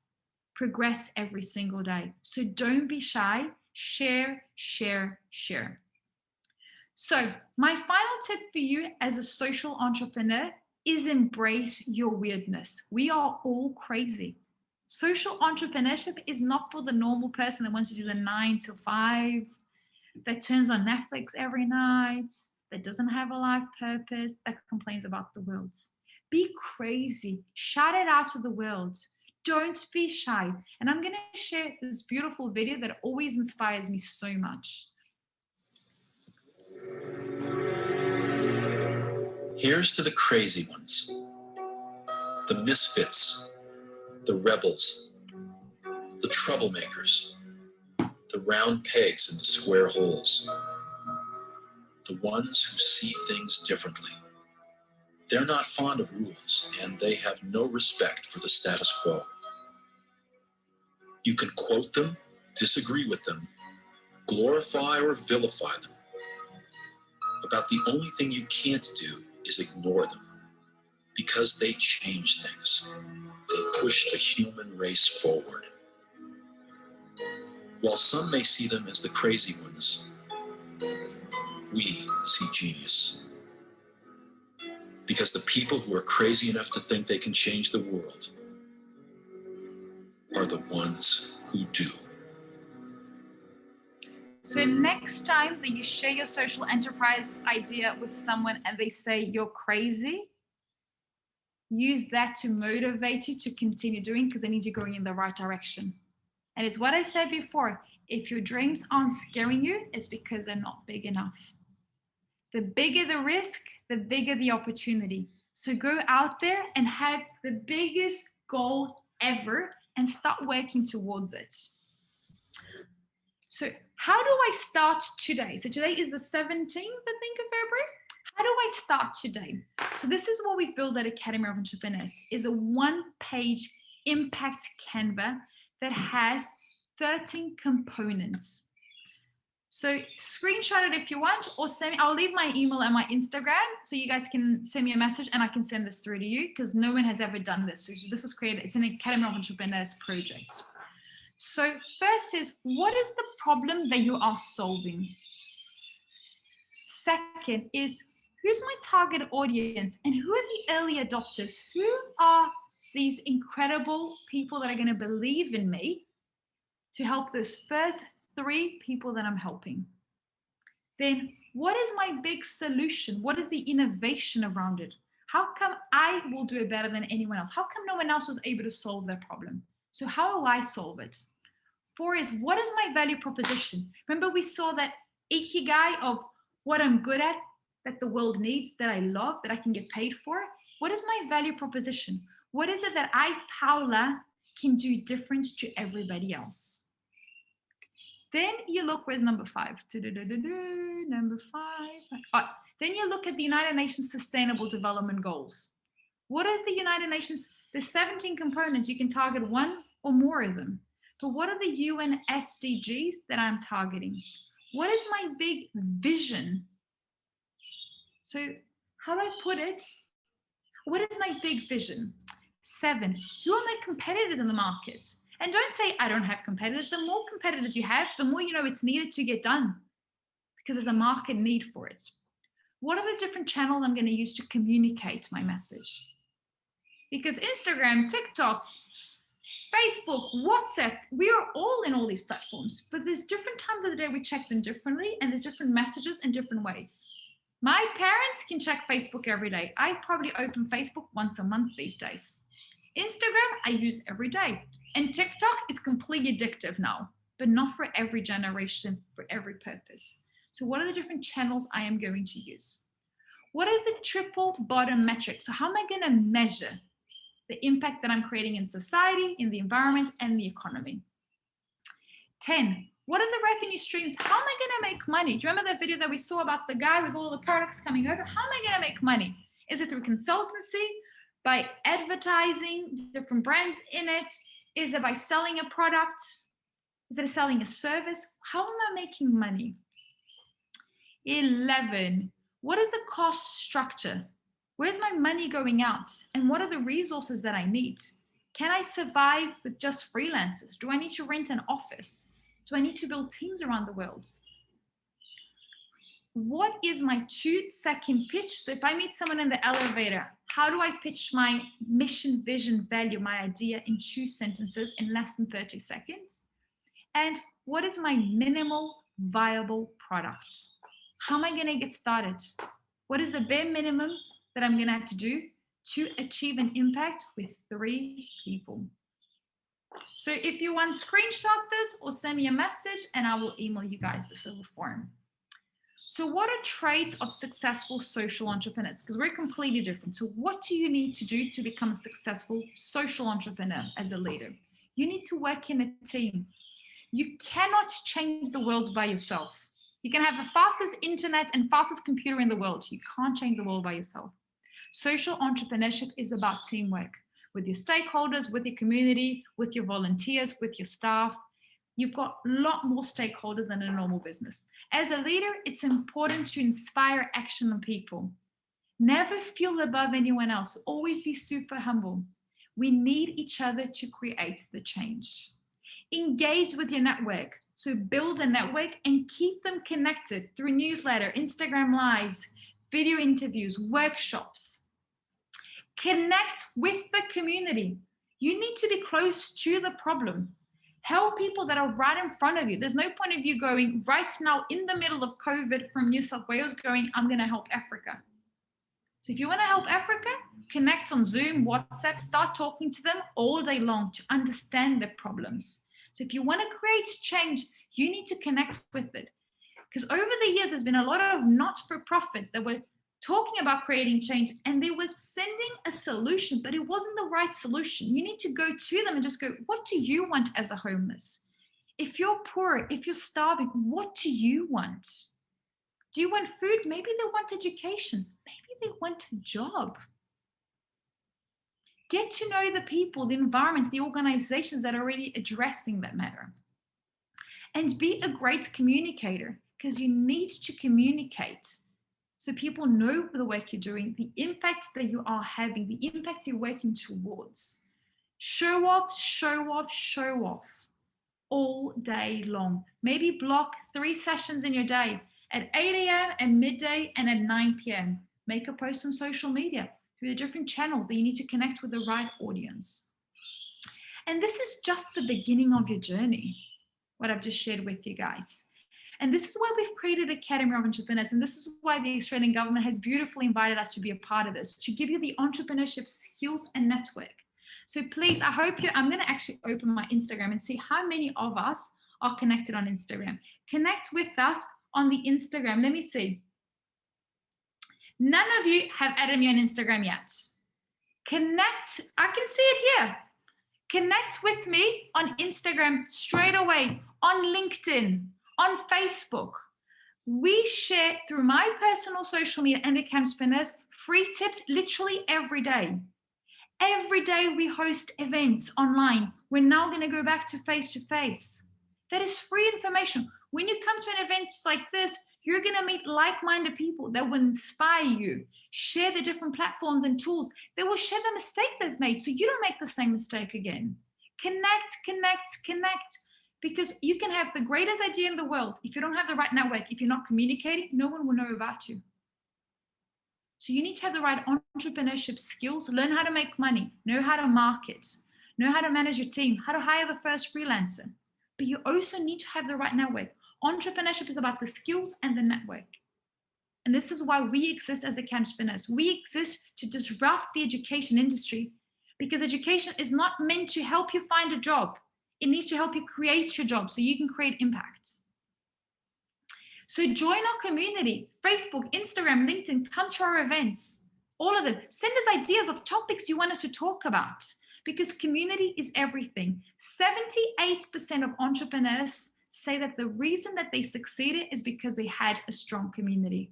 progress every single day. So don't be shy, share, share, share. So my final tip for you as a social entrepreneur is embrace your weirdness. We are all crazy. Social entrepreneurship is not for the normal person that wants to do the 9 to 5, that turns on Netflix every night, that doesn't have a life purpose, that complains about the world. Be crazy. Shout it out to the world. Don't be shy. And I'm going to share this beautiful video that always inspires me so much. Here's to the crazy ones, the misfits, the rebels, the troublemakers, the round pegs into square holes, the ones who see things differently. They're not fond of rules, and they have no respect for the status quo. You can quote them, disagree with them, glorify or vilify them. About the only thing you can't do is ignore them, because they change things. They push the human race forward. While some may see them as the crazy ones, we see genius. Because the people who are crazy enough to think they can change the world are the ones who do. So next time that you share your social enterprise idea with someone and they say you're crazy, use that to motivate you to continue doing, because it means you're going in the right direction. And it's what I said before, if your dreams aren't scaring you, it's because they're not big enough. The bigger the risk, the bigger the opportunity. So go out there and have the biggest goal ever and start working towards it. So how do I start today? So today is the 17th, I think, of February. How do I start today? So this is what we've built at Academy of Entrepreneurs, is a one-page impact Canva that has 13 components. So screenshot it if you want, or send me, I'll leave my email and my Instagram so you guys can send me a message and I can send this through to you, because no one has ever done this. So this was created, it's an Academy of Entrepreneurs project. So first is, what is the problem that you are solving? Second is, who's my target audience and who are the early adopters? Who are these incredible people that are going to believe in me to help those first 3 people that I'm helping? Then what is my big solution? What is the innovation around it? How come I will do it better than anyone else? How come no one else was able to solve that problem? So how will I solve it? 4 is, what is my value proposition? Remember, we saw that ikigai of what I'm good at, that the world needs, that I love, that I can get paid for. What is my value proposition? What is it that I, Paula, can do different to everybody else? Then you look, where's number 5? Number 5. Oh, then you look at the United Nations Sustainable Development Goals. What are the United Nations? There's 17 components. You can target one or more of them. But what are the UN SDGs that I'm targeting? What is my big vision? So how do I put it? What is my big vision? 7, who are my competitors in the market? And don't say I don't have competitors. The more competitors you have, the more you know it's needed to get done because there's a market need for it. What are the different channels I'm going to use to communicate my message? Because Instagram, TikTok, Facebook, WhatsApp, we are all in all these platforms, but there's different times of the day we check them differently, and there's different messages in different ways. My parents can check Facebook every day. I probably open Facebook once a month these days. Instagram, I use every day. And TikTok is completely addictive now, but not for every generation, for every purpose. So what are the different channels I am going to use? What is the triple bottom metric? So how am I going to measure the impact that I'm creating in society, in the environment, and the economy? 10, what are the revenue streams? How am I going to make money? Do you remember that video that we saw about the guy with all the products coming over? How am I going to make money? Is it through consultancy, by advertising different brands in it? Is it by selling a product? Is it selling a service? How am I making money? 11, what is the cost structure? Where's my money going out? And what are the resources that I need? Can I survive with just freelancers? Do I need to rent an office? Do I need to build teams around the world? What is my 2-second pitch? So if I meet someone in the elevator, how do I pitch my mission, vision, value, my idea in 2 sentences in less than 30 seconds? And what is my minimal viable product? How am I going to get started? What is the bare minimum that I'm going to have to do to achieve an impact with 3 people? So if you want to screenshot this or send me a message and I will email you guys this over form. So what are traits of successful social entrepreneurs? Because we're completely different. So what do you need to do to become a successful social entrepreneur as a leader? You need to work in a team. You cannot change the world by yourself. You can have the fastest internet and fastest computer in the world. You can't change the world by yourself. Social entrepreneurship is about teamwork with your stakeholders, with your community, with your volunteers, with your staff. You've got a lot more stakeholders than in a normal business. As a leader, it's important to inspire action in people. Never feel above anyone else. Always be super humble. We need each other to create the change. Engage with your network. So build a network and keep them connected through newsletter, Instagram lives, video interviews, workshops. Connect with the community. You need to be close to the problem. Help people that are right in front of you. There's no point of you going right now in the middle of COVID from New South Wales going, I'm going to help Africa. So if you want to help Africa, connect on Zoom, WhatsApp, start talking to them all day long to understand their problems. So if you want to create change, you need to connect with it. Because over the years, there's been a lot of not-for-profits that were talking about creating change and they were sending a solution, but it wasn't the right solution. You need to go to them and just go, what do you want as a homeless? If you're poor, if you're starving, what do you want? Do you want food? Maybe they want education. Maybe they want a job. Get to know the people, the environments, the organizations that are already addressing that matter. And be a great communicator because you need to communicate so people know the work you're doing, the impact that you are having, the impact you're working towards. Show off, show off, show off all day long. Maybe block 3 sessions in your day at 8 a.m., at midday, and at 9 p.m. Make a post on social media through the different channels that you need to connect with the right audience. And this is just the beginning of your journey, what I've just shared with you guys. And this is why we've created Academy of Entrepreneurs. And this is why the Australian government has beautifully invited us to be a part of this, to give you the entrepreneurship skills and network. So please, I hope I'm going to actually open my Instagram and see how many of us are connected on Instagram. Connect with us on the Instagram. Let me see. None of you have added me on Instagram yet. Connect. I can see it here. Connect with me on Instagram straight away, on LinkedIn, on Facebook. We share through my personal social media and the Campspreneurs free tips literally every day. Every day we host events online. We're now going to go back to face-to-face. That is free information. When you come to an event like this, you're going to meet like-minded people that will inspire you, share the different platforms and tools. They will share the mistakes they've made so you don't make the same mistake again. Connect, connect, connect. Because you can have the greatest idea in the world. If you don't have the right network, if you're not communicating, no one will know about you. So you need to have the right entrepreneurship skills, learn how to make money, know how to market, know how to manage your team, how to hire the first freelancer. But you also need to have the right network. Entrepreneurship is about the skills and the network. And this is why we exist as the Campspreneurs. We exist to disrupt the education industry, because education is not meant to help you find a job. It needs to help you create your job so you can create impact. So join our community, Facebook, Instagram, LinkedIn, come to our events, all of them. Send us ideas of topics you want us to talk about, because community is everything. 78% of entrepreneurs say that the reason that they succeeded is because they had a strong community.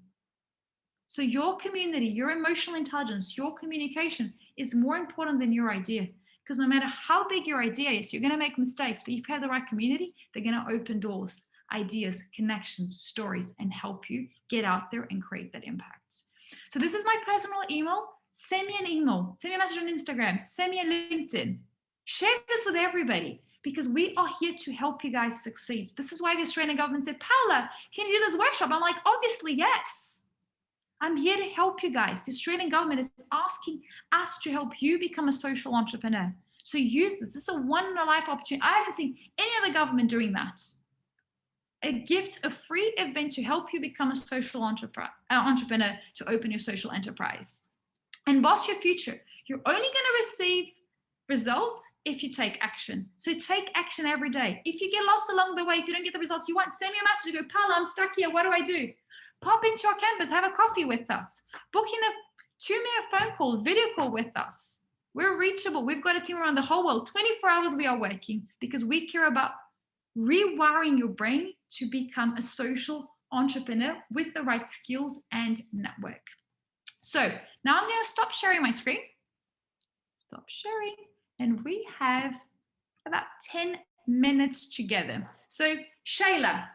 So your community, your emotional intelligence, your communication is more important than your idea. Because no matter how big your idea is, you're going to make mistakes. But if you have the right community, they're going to open doors, ideas, connections, stories, and help you get out there and create that impact. So this is my personal email. Send me an email. Send me a message on Instagram. Send me a LinkedIn. Share this with everybody, because we are here to help you guys succeed. This is why the Australian government said, Paula, can you do this workshop? I'm like, obviously, yes. I'm here to help you guys. The Australian government is asking us to help you become a social entrepreneur. So use this. This is a one-in-a-life opportunity. I haven't seen any other government doing that. A gift, a free event to help you become a social entrepreneur, to open your social enterprise. And boss your future. You're only going to receive results if you take action. So take action every day. If you get lost along the way, if you don't get the results you want, send me a message. Go, Paula, I'm stuck here. What do I do? Pop into our campus, have a coffee with us. Book in a 2-minute phone call, video call with us. We're reachable. We've got a team around the whole world. 24 hours we are working, because we care about rewiring your brain to become a social entrepreneur with the right skills and network. So now I'm going to stop sharing my screen. Stop sharing. And we have about 10 minutes together. So Shayla,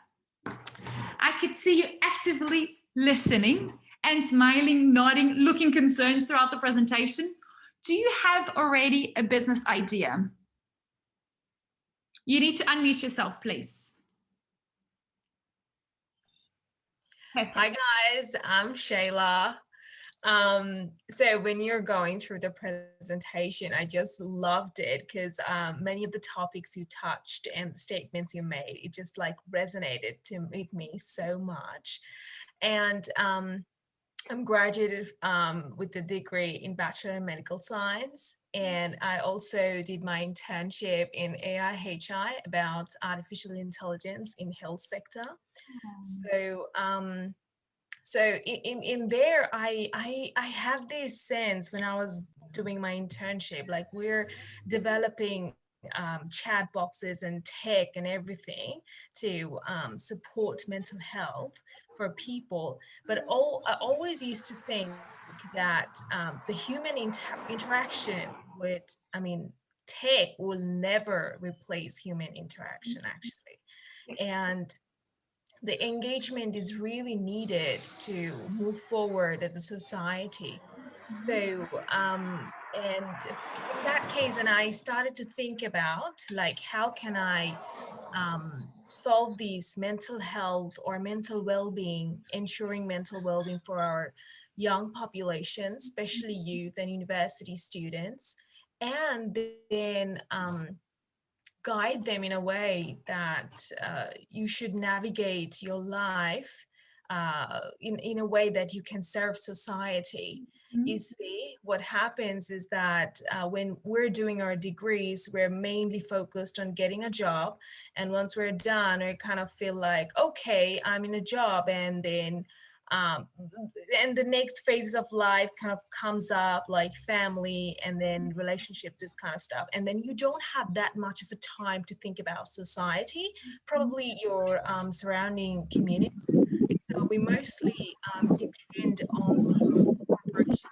I could see you actively listening and smiling, nodding, looking concerned throughout the presentation. Do you have already a business idea? You need to unmute yourself, please. Perfect. Hi guys, I'm Shayla. So when you're going through the presentation, I just loved it, because many of the topics you touched and the statements you made, it just like resonated with me so much. And I'm graduated with a degree in Bachelor in Medical Science, and I also did my internship in AI/HI about artificial intelligence in health sector. So in there, I had this sense when I was doing my internship, like we're developing chat boxes and tech and everything to support mental health for people. But I always used to think that the human interaction would, tech will never replace human interaction, actually. And the engagement is really needed to move forward as a society. So, and in that case, and I started to think about like, how can I solve these mental health or mental well-being, ensuring mental well-being for our young population, especially youth and university students, and then guide them in a way that you should navigate your life in a way that you can serve society. You see, what happens is that when we're doing our degrees, we're mainly focused on getting a job. And once we're done, we kind of feel like, okay, I'm in a job. And then the next phases of life kind of comes up, like family and then relationship, this kind of stuff. And then you don't have that much of a time to think about society, probably your surrounding community. So we mostly depend on the corporation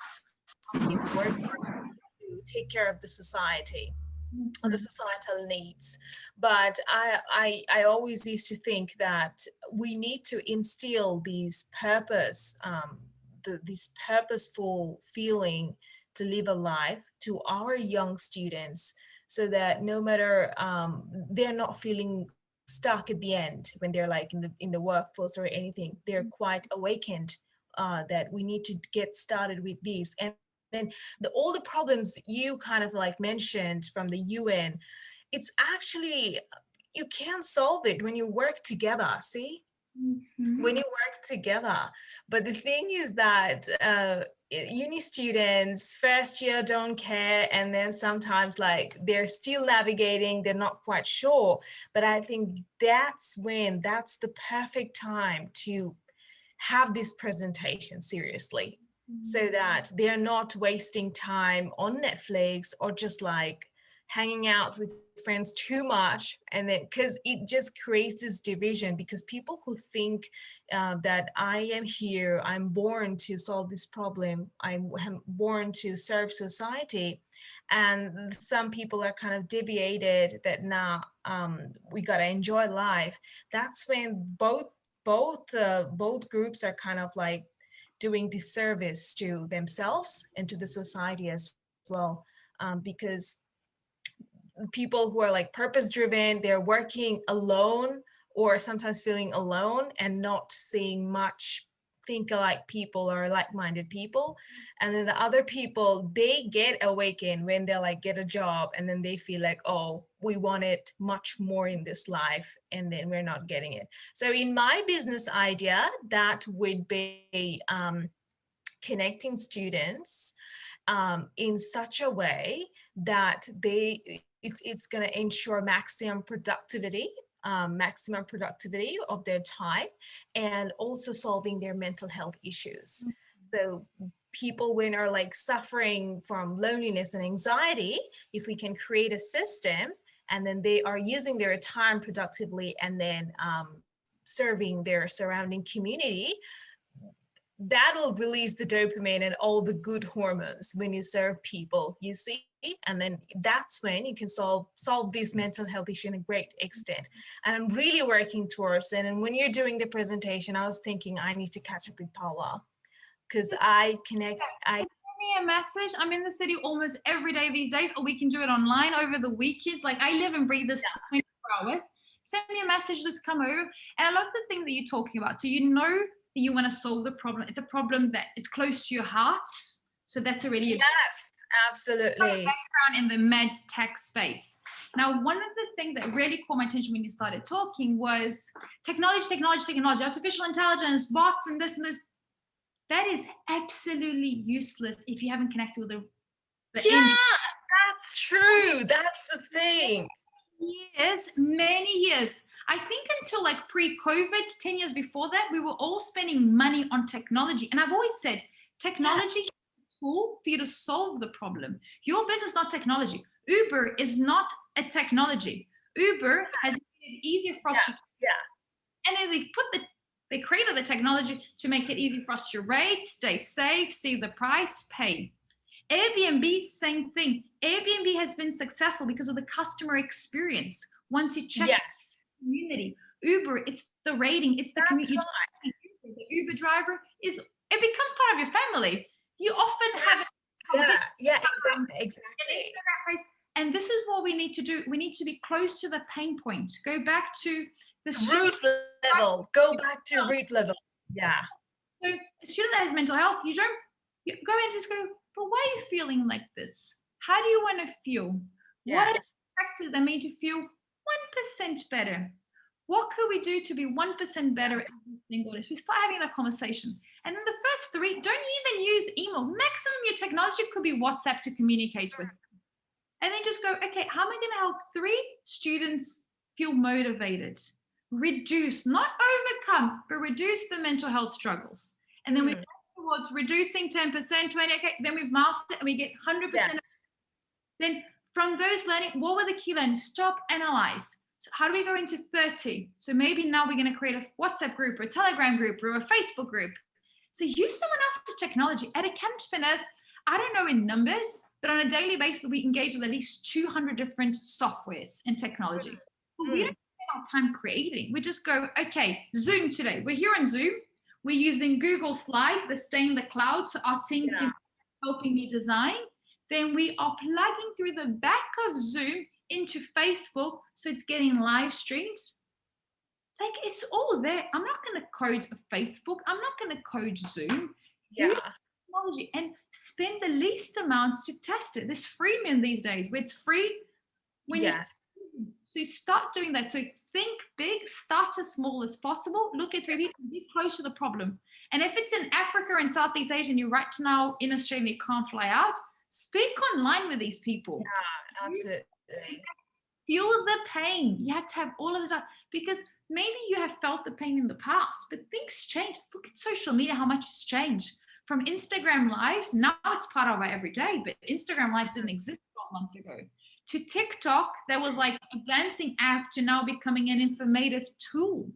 company we work for to take care of the society or the societal needs. But I always used to think that we need to instill these this purposeful feeling to live a life to our young students, so that no matter they're not feeling stuck at the end when they're like in the workforce or anything, they're quite awakened that we need to get started with these. And then all the problems you kind of like mentioned from the UN, it's actually, you can't solve it when you work together, see? When you work together. But the thing is that uni students first year don't care, and then sometimes like they're still navigating, they're not quite sure. But I think that's the perfect time to have this presentation seriously, so that they're not wasting time on Netflix or just like hanging out with friends too much. And then because it just creates this division, because people who think that I am here, I'm born to solve this problem, I'm born to serve society, and some people are kind of deviated that now we gotta enjoy life. That's when both groups are kind of like doing disservice to themselves and to the society as well, because people who are like purpose driven, they're working alone or sometimes feeling alone and not seeing much think alike people or like-minded people. And then the other people, they get awakened when they like get a job, and then they feel like, oh, we want it much more in this life, and then we're not getting it. So in my business idea, that would be connecting students in such a way that it's going to ensure maximum productivity of their time, and also solving their mental health issues. So people when are like suffering from loneliness and anxiety, if we can create a system and then they are using their time productively and then serving their surrounding community, that will release the dopamine and all the good hormones when you serve people, you see? And then that's when you can solve this mental health issue in a great extent. And I'm really working towards it. And when you're doing the presentation, I was thinking I need to catch up with Paula, because I connect. Send me a message. I'm in the city almost every day these days, or we can do it online over the weekends. Like I live and breathe this 24 hours. Send me a message, just come over. And I love the thing that you're talking about. So you know that you want to solve the problem. It's a problem that it's close to your heart. So that's already yes, absolutely. Background in the med tech space. Now, one of the things that really caught my attention when you started talking was technology, artificial intelligence, bots, and this and this. That is absolutely useless if you haven't connected with the engine. That's true. That's the thing. Many years. I think until like pre-COVID, 10 years before that, we were all spending money on technology. And I've always said, technology is a tool for you to solve the problem. Your business is not technology. Uber is not a technology. Uber has made it easier for us to and then they created the technology to make it easy for us to rate, stay safe, see the price, pay. Airbnb, same thing. Airbnb has been successful because of the customer experience. Once you check the community, Uber, it's the rating, it's the community. Right. The Uber driver it becomes part of your family. You often have exactly. And this is what we need to do. We need to be close to the pain point. Go back to the root level. Go back to root level. Yeah. So a student that has mental health, you go in and just go, but why are you feeling like this? How do you want to feel? What are the factors that made you feel 1% better. What could we do to be 1% better every single day? So we start having that conversation. And then the first 3, don't even use email. Maximum your technology could be WhatsApp to communicate with. And then just go, okay, how am I going to help 3 students feel motivated? Reduce, not overcome, but reduce the mental health struggles. And then we go towards reducing 10%, 20%, okay, then we've mastered it and we get 100%. Yes. Then from those learning, what were the key learnings? Stop, analyze. So how do we go into 30? So maybe now we're going to create a WhatsApp group or a Telegram group or a Facebook group. So use someone else's technology. At Accountantrepreneurs, I don't know in numbers, but on a daily basis, we engage with at least 200 different softwares and technology. We don't spend our time creating. We just go, okay, Zoom today. We're here on Zoom. We're using Google Slides that stay in the cloud. So our team can helping me design. Then we are plugging through the back of Zoom into Facebook. So it's getting live streamed. Like it's all there. I'm not going to code a Facebook. I'm not going to code Zoom. Yeah. Technology and spend the least amounts to test it. There's freemium these days where it's free. So you start doing that. So think big, start as small as possible. Look at reviews and be close to the problem. And if it's in Africa and Southeast Asia and you're right now in Australia, you can't fly out, speak online with these people. Yeah, absolutely. Feel the pain. You have to have all of the time because maybe you have felt the pain in the past, but things change. Look at social media, how much it's changed. From Instagram Lives, now it's part of our everyday, but Instagram Lives didn't exist 12 months ago. To TikTok, that was like a dancing app to now becoming an informative tool.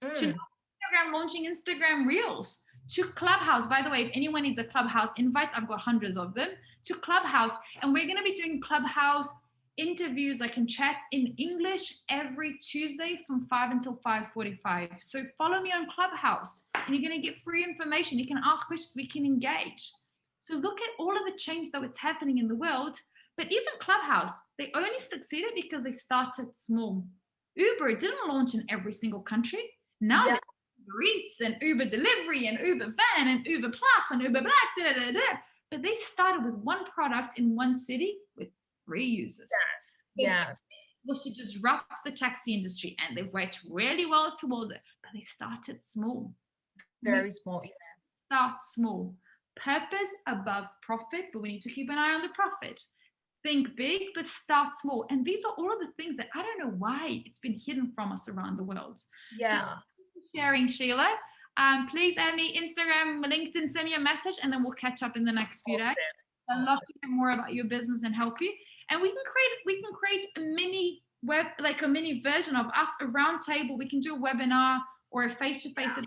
To Instagram launching Instagram Reels. To Clubhouse, by the way, if anyone needs a Clubhouse invite, I've got hundreds of them. To Clubhouse, and we're going to be doing Clubhouse interviews, like in chats in English every Tuesday from 5 until 5:45. So follow me on Clubhouse and you're going to get free information. You can ask questions, we can engage. So look at all of the change that was happening in the world. But even Clubhouse, they only succeeded because they started small. Uber didn't launch in every single country. Now there's Uber Eats and Uber Delivery and Uber Van and Uber Plus and Uber Black, but they started with one product in one city with 3 users. Yes. Was to disrupt the taxi industry, and they've worked really well towards it. But they started small. Very small. Start small. Purpose above profit, but we need to keep an eye on the profit. Think big, but start small. And these are all of the things that I don't know why it's been hidden from us around the world. Yeah. So, sharing, Sheila. Please add me Instagram, LinkedIn, send me a message, and then we'll catch up in the next few days. I'd love to hear more about your business and help you. And we can create a mini a mini version of us, a round table. We can do a webinar or a face-to-face at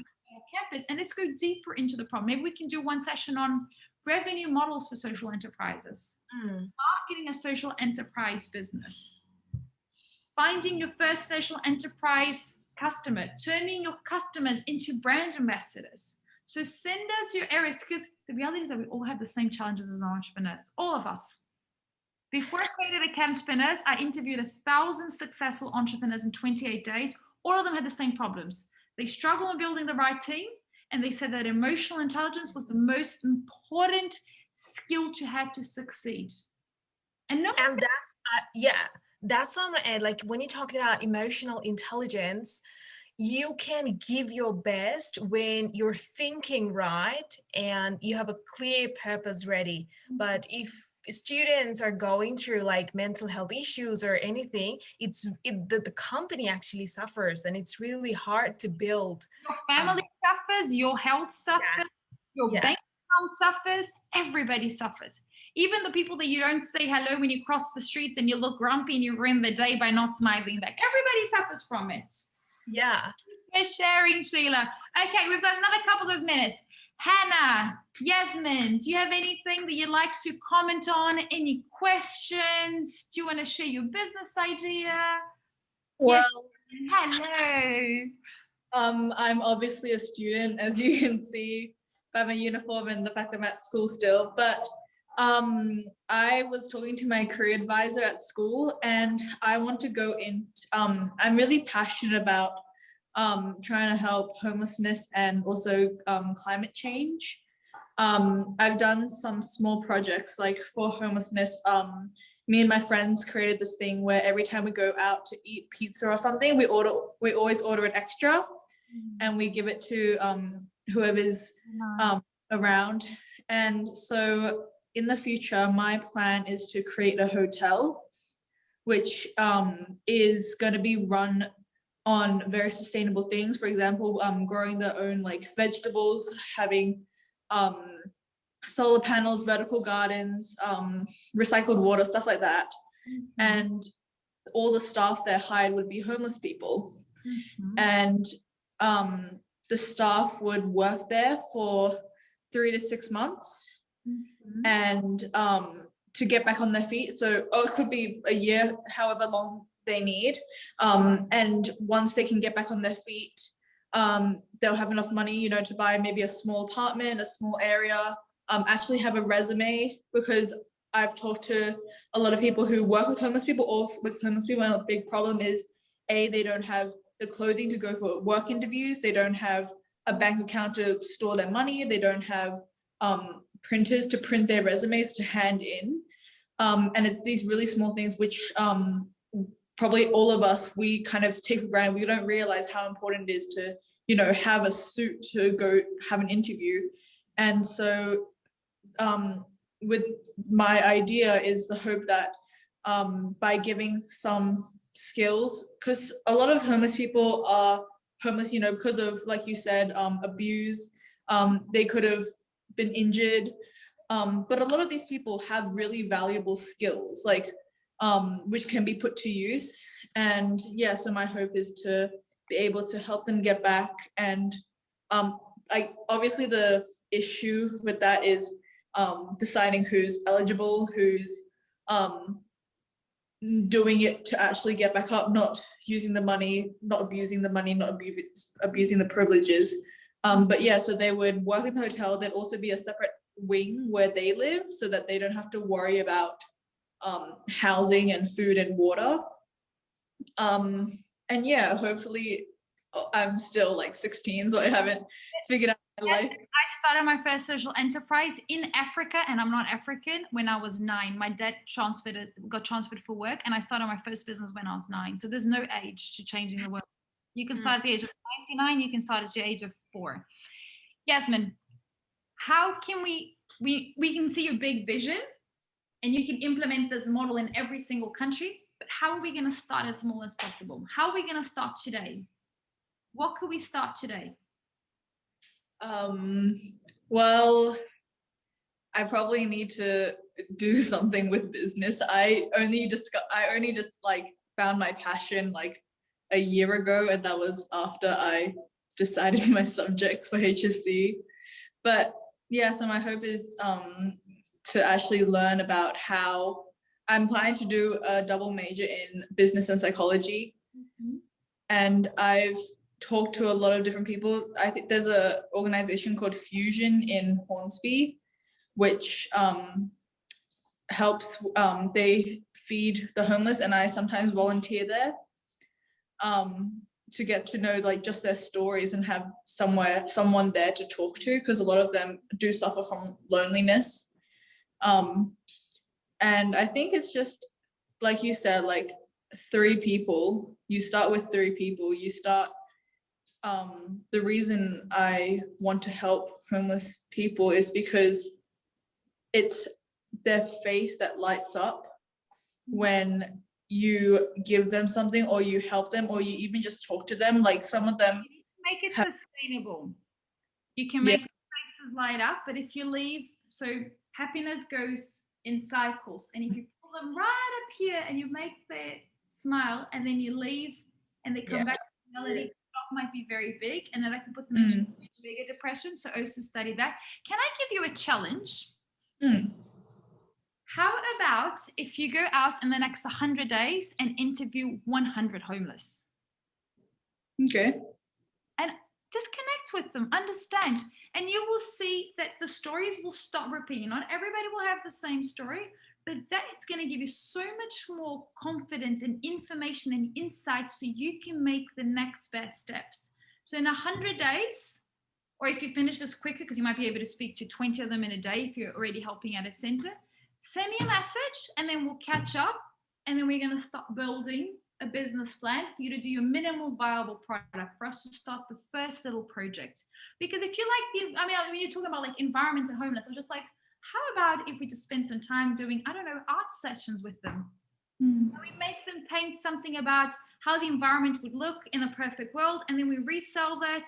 campus, and let's go deeper into the problem. Maybe we can do one session on revenue models for social enterprises, marketing a social enterprise business, finding your first social enterprise customer, turning your customers into brand ambassadors. So send us your areas, because the reality is that we all have the same challenges as entrepreneurs, all of us. Before I created Accountantrepreneurs, I interviewed 1,000 successful entrepreneurs in 28 days. All of them had the same problems. They struggled in building the right team, and they said that emotional intelligence was the most important skill to have to succeed. And that's on the end. Like when you're talking about emotional intelligence, you can give your best when you're thinking right and you have a clear purpose ready. But if students are going through like mental health issues or anything, the company actually suffers, and it's really hard to build. Your family suffers, your health suffers, your bank account suffers, everybody suffers. Even the people that you don't say hello when you cross the streets and you look grumpy and you ruin the day by not smiling back. Everybody suffers from it. Yeah. For sharing, Sheila. Okay, we've got another couple of minutes. Hannah, Yasmin, do you have anything that you'd like to comment on? Any questions? Do you want to share your business idea? Well, yes. Hello. I'm obviously a student, as you can see by my uniform and the fact that I'm at school still, but I was talking to my career advisor at school, and I want to go in, I'm really passionate about trying to help homelessness and also climate change. I've done some small projects like for homelessness, me and my friends created this thing where every time we go out to eat pizza or something, we always order an extra, and we give it to whoever's around. And so in the future, my plan is to create a hotel, which is going to be run on very sustainable things. For example, growing their own like vegetables, having solar panels, vertical gardens, recycled water, stuff like that. And all the staff there hired would be homeless people. And the staff would work there for 3 to 6 months and to get back on their feet. So it could be a year, however long they need. And once they can get back on their feet, they'll have enough money, you know, to buy maybe a small apartment, a small area, actually have a resume, because I've talked to a lot of people who work with homeless people or with homeless people, and a big problem is they don't have the clothing to go for work interviews, they don't have a bank account to store their money, they don't have printers to print their resumes to hand in, and it's these really small things which probably all of us, we kind of take for granted. We don't realize how important it is to, you know, have a suit to go have an interview. And so with my idea is the hope that by giving some skills, because a lot of homeless people are homeless, you know, because of, like you said, abuse, they could have been injured, but a lot of these people have really valuable skills, like which can be put to use. And yeah, so my hope is to be able to help them get back. And obviously the issue with that is deciding who's eligible, who's doing it to actually get back up, not using the money, not abusing the money, not abusing the privileges. But yeah, so they would work in the hotel. There'd also be a separate wing where they live, so that they don't have to worry about housing and food and water. And yeah, hopefully I'm still like 16, so I haven't figured out my life. I started my first social enterprise in Africa, and I'm not African, when I was 9. My dad got transferred for work, and I started my first business when I was 9. So there's no age to changing the world. You can start at the age of 99, you can start at the age of 4. Yasmin, how can we can see your big vision, and you can implement this model in every single country, but how are we going to start as small as possible? How are we going to start today? What could we start today? Well, I probably need to do something with business. I only just like found my passion like a year ago, and that was after I decided my subjects for HSC. But yeah, so my hope is to actually learn about how I'm planning to do a double major in business and psychology. And I've talked to a lot of different people. I think there's an organization called Fusion in Hornsby, which helps, they feed the homeless, and I sometimes volunteer there to get to know like just their stories and have someone there to talk to, because a lot of them do suffer from loneliness. And I think it's just, like you said, like 3 people, you start with 3 people, you start, the reason I want to help homeless people is because it's their face that lights up when you give them something, or you help them, or you even just talk to them. Like some of them make it sustainable. You can make faces light up, but if you leave, so happiness goes in cycles, and if you pull them right up here and you make their smile, and then you leave and they come back to reality, the shock might be very big, and then that can put them into bigger depression. So also study that. Can I give you a challenge? How about if you go out in the next 100 days and interview 100 homeless? Okay. And just connect with them, understand, and you will see that the stories will stop repeating. Not everybody will have the same story, but that it's going to give you so much more confidence and information and insight, so you can make the next best steps. So in 100 days, or if you finish this quicker, because you might be able to speak to 20 of them in a day if you're already helping at a center, send me a message and then we'll catch up, and then we're going to start building a business plan for you to do your minimal viable product, for us to start the first little project. Because if you like the, I mean, when you're talking about like environment and homeless, I'm just like, how about if we just spend some time doing, I don't know, art sessions with them? And we make them paint something about how the environment would look in a perfect world, and then we resell that,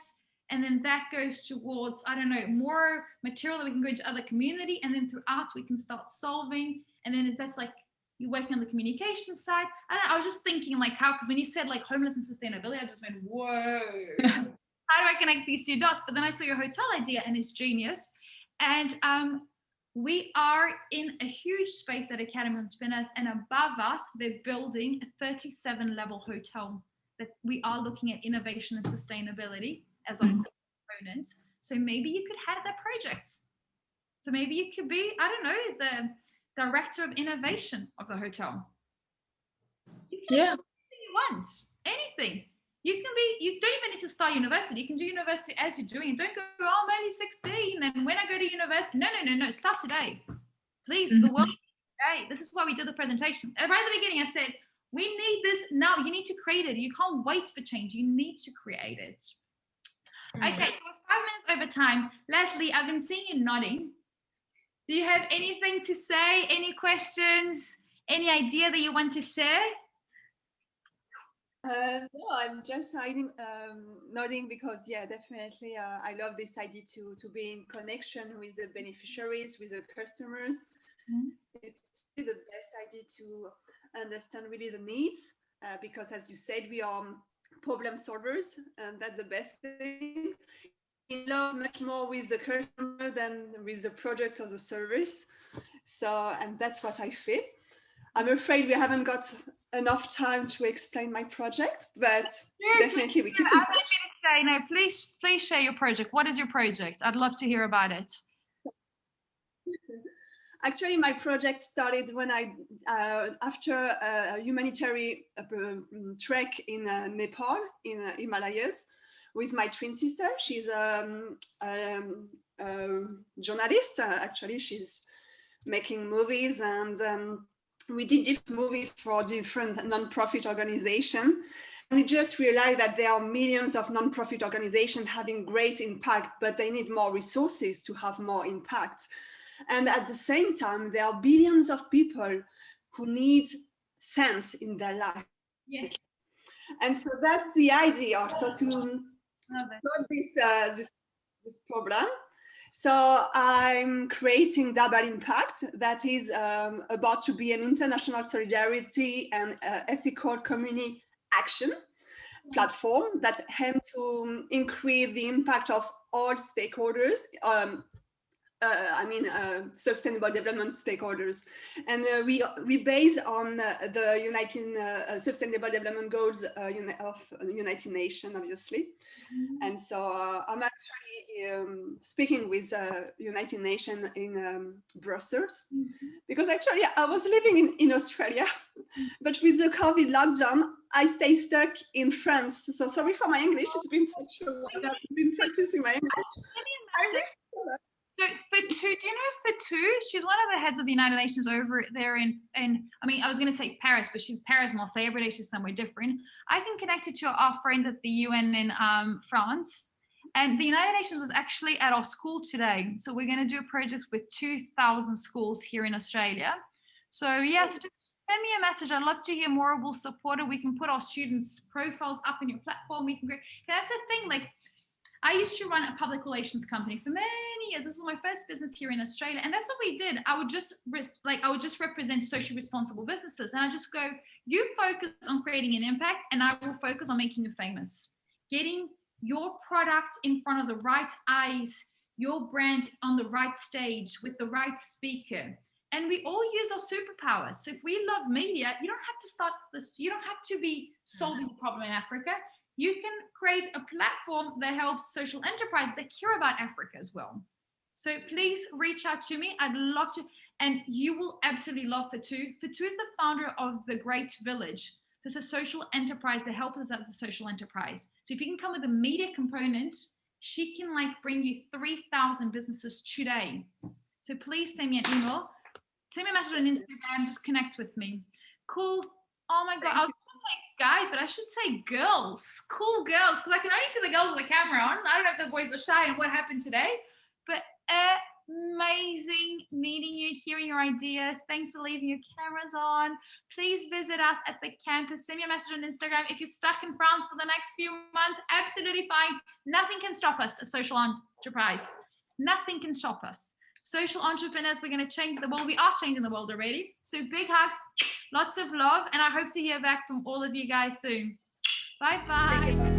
and then that goes towards, I don't know, more material that we can go into other community, and then through art we can start solving. And then that's like you're working on the communication side. I was just thinking like how, because when you said like homeless and sustainability, I just went, whoa, how do I connect these two dots? But then I saw your hotel idea and it's genius. And we are in a huge space at Academy of Entrepreneurs, and above us, they're building a 37-level hotel that we are looking at innovation and sustainability as a component. So maybe you could have that project. So maybe you could be, I don't know, the director of innovation of the hotel. You can do anything you want, anything. You can be, you don't even need to start university. You can do university as you're doing it. Don't go, oh, I'm only 16. And when I go to university, no, start today. Please, the world today. This is why we did the presentation. Right at the beginning, I said, we need this now. You need to create it. You can't wait for change. You need to create it. Okay, so we're 5 minutes over time. Leslie, I've been seeing you nodding. Do you have anything to say? Any questions? Any idea that you want to share? No, I'm just nodding because, yeah, definitely. I love this idea to be in connection with the beneficiaries, with the customers. It's really the best idea to understand really the needs, because as you said, we are problem solvers, and that's the best thing. We love much more with the customer than with the product or the service. So, and that's what I feel. I'm afraid we haven't got enough time to explain my project, but definitely we keep in touch. No, please share your project. What is your project? I'd love to hear about it. Actually, my project started when after a humanitarian trek in Nepal, in Himalayas, with my twin sister. She's a journalist. Actually, she's making movies, and we did different movies for different non-profit organizations. And we just realized that there are millions of non-profit organizations having great impact, but they need more resources to have more impact. And at the same time, there are billions of people who need sense in their life. Yes. And so that's the idea also to solve this problem. So I'm creating Double Impact, that is about to be an international solidarity and ethical community action platform that aims to increase the impact of all stakeholders, sustainable development stakeholders. And we base on the Sustainable Development Goals of the United Nations, obviously. And so I'm actually speaking with United Nations in Brussels, because actually I was living in Australia, but with the COVID lockdown, I stay stuck in France. So sorry for my English, it's been such a while I've been practicing my English. I missed that. So Fatou, do you know Fatou? She's one of the heads of the United Nations over there in I mean, I was going to say Paris, but she's Paris, and I'll say every day she's somewhere different. I can connect it to our friends at the UN in France. And the United Nations was actually at our school today. So we're going to do a project with 2,000 schools here in Australia. So yeah, so just send me a message. I'd love to hear more. We'll support it. We can put our students' profiles up in your platform. We can go. That's the thing, like, I used to run a public relations company for many years. This was my first business here in Australia. And that's what we did. I would just represent socially responsible businesses. And I just go, you focus on creating an impact, and I will focus on making you famous. Getting your product in front of the right eyes, your brand on the right stage with the right speaker. And we all use our superpowers. So if we love media, you don't have to start this. You don't have to be solving the problem in Africa. You can create a platform that helps social enterprises that care about Africa as well. So please reach out to me. I'd love to, and you will absolutely love Fatou. Fatou is the founder of The Great Village. This is a social enterprise that helps us at the social enterprise. So if you can come with a media component, she can like bring you 3,000 businesses today. So please send me an email. Send me a message on Instagram. Just connect with me. Cool. Oh my God. I was going to say guys, but I should say girls. Cool girls. Because I can only see the girls with the camera on. I don't know if the boys are shy and what happened today. But amazing meeting you, hearing your ideas. Thanks for leaving your cameras on. Please visit us at the campus. Send me a message on Instagram. If you're stuck in France for the next few months, absolutely fine. Nothing can stop us as social enterprise. Nothing can stop us. Social entrepreneurs, we're going to change the world. We are changing the world already. So big hugs, lots of love, and I hope to hear back from all of you guys soon. Bye-bye.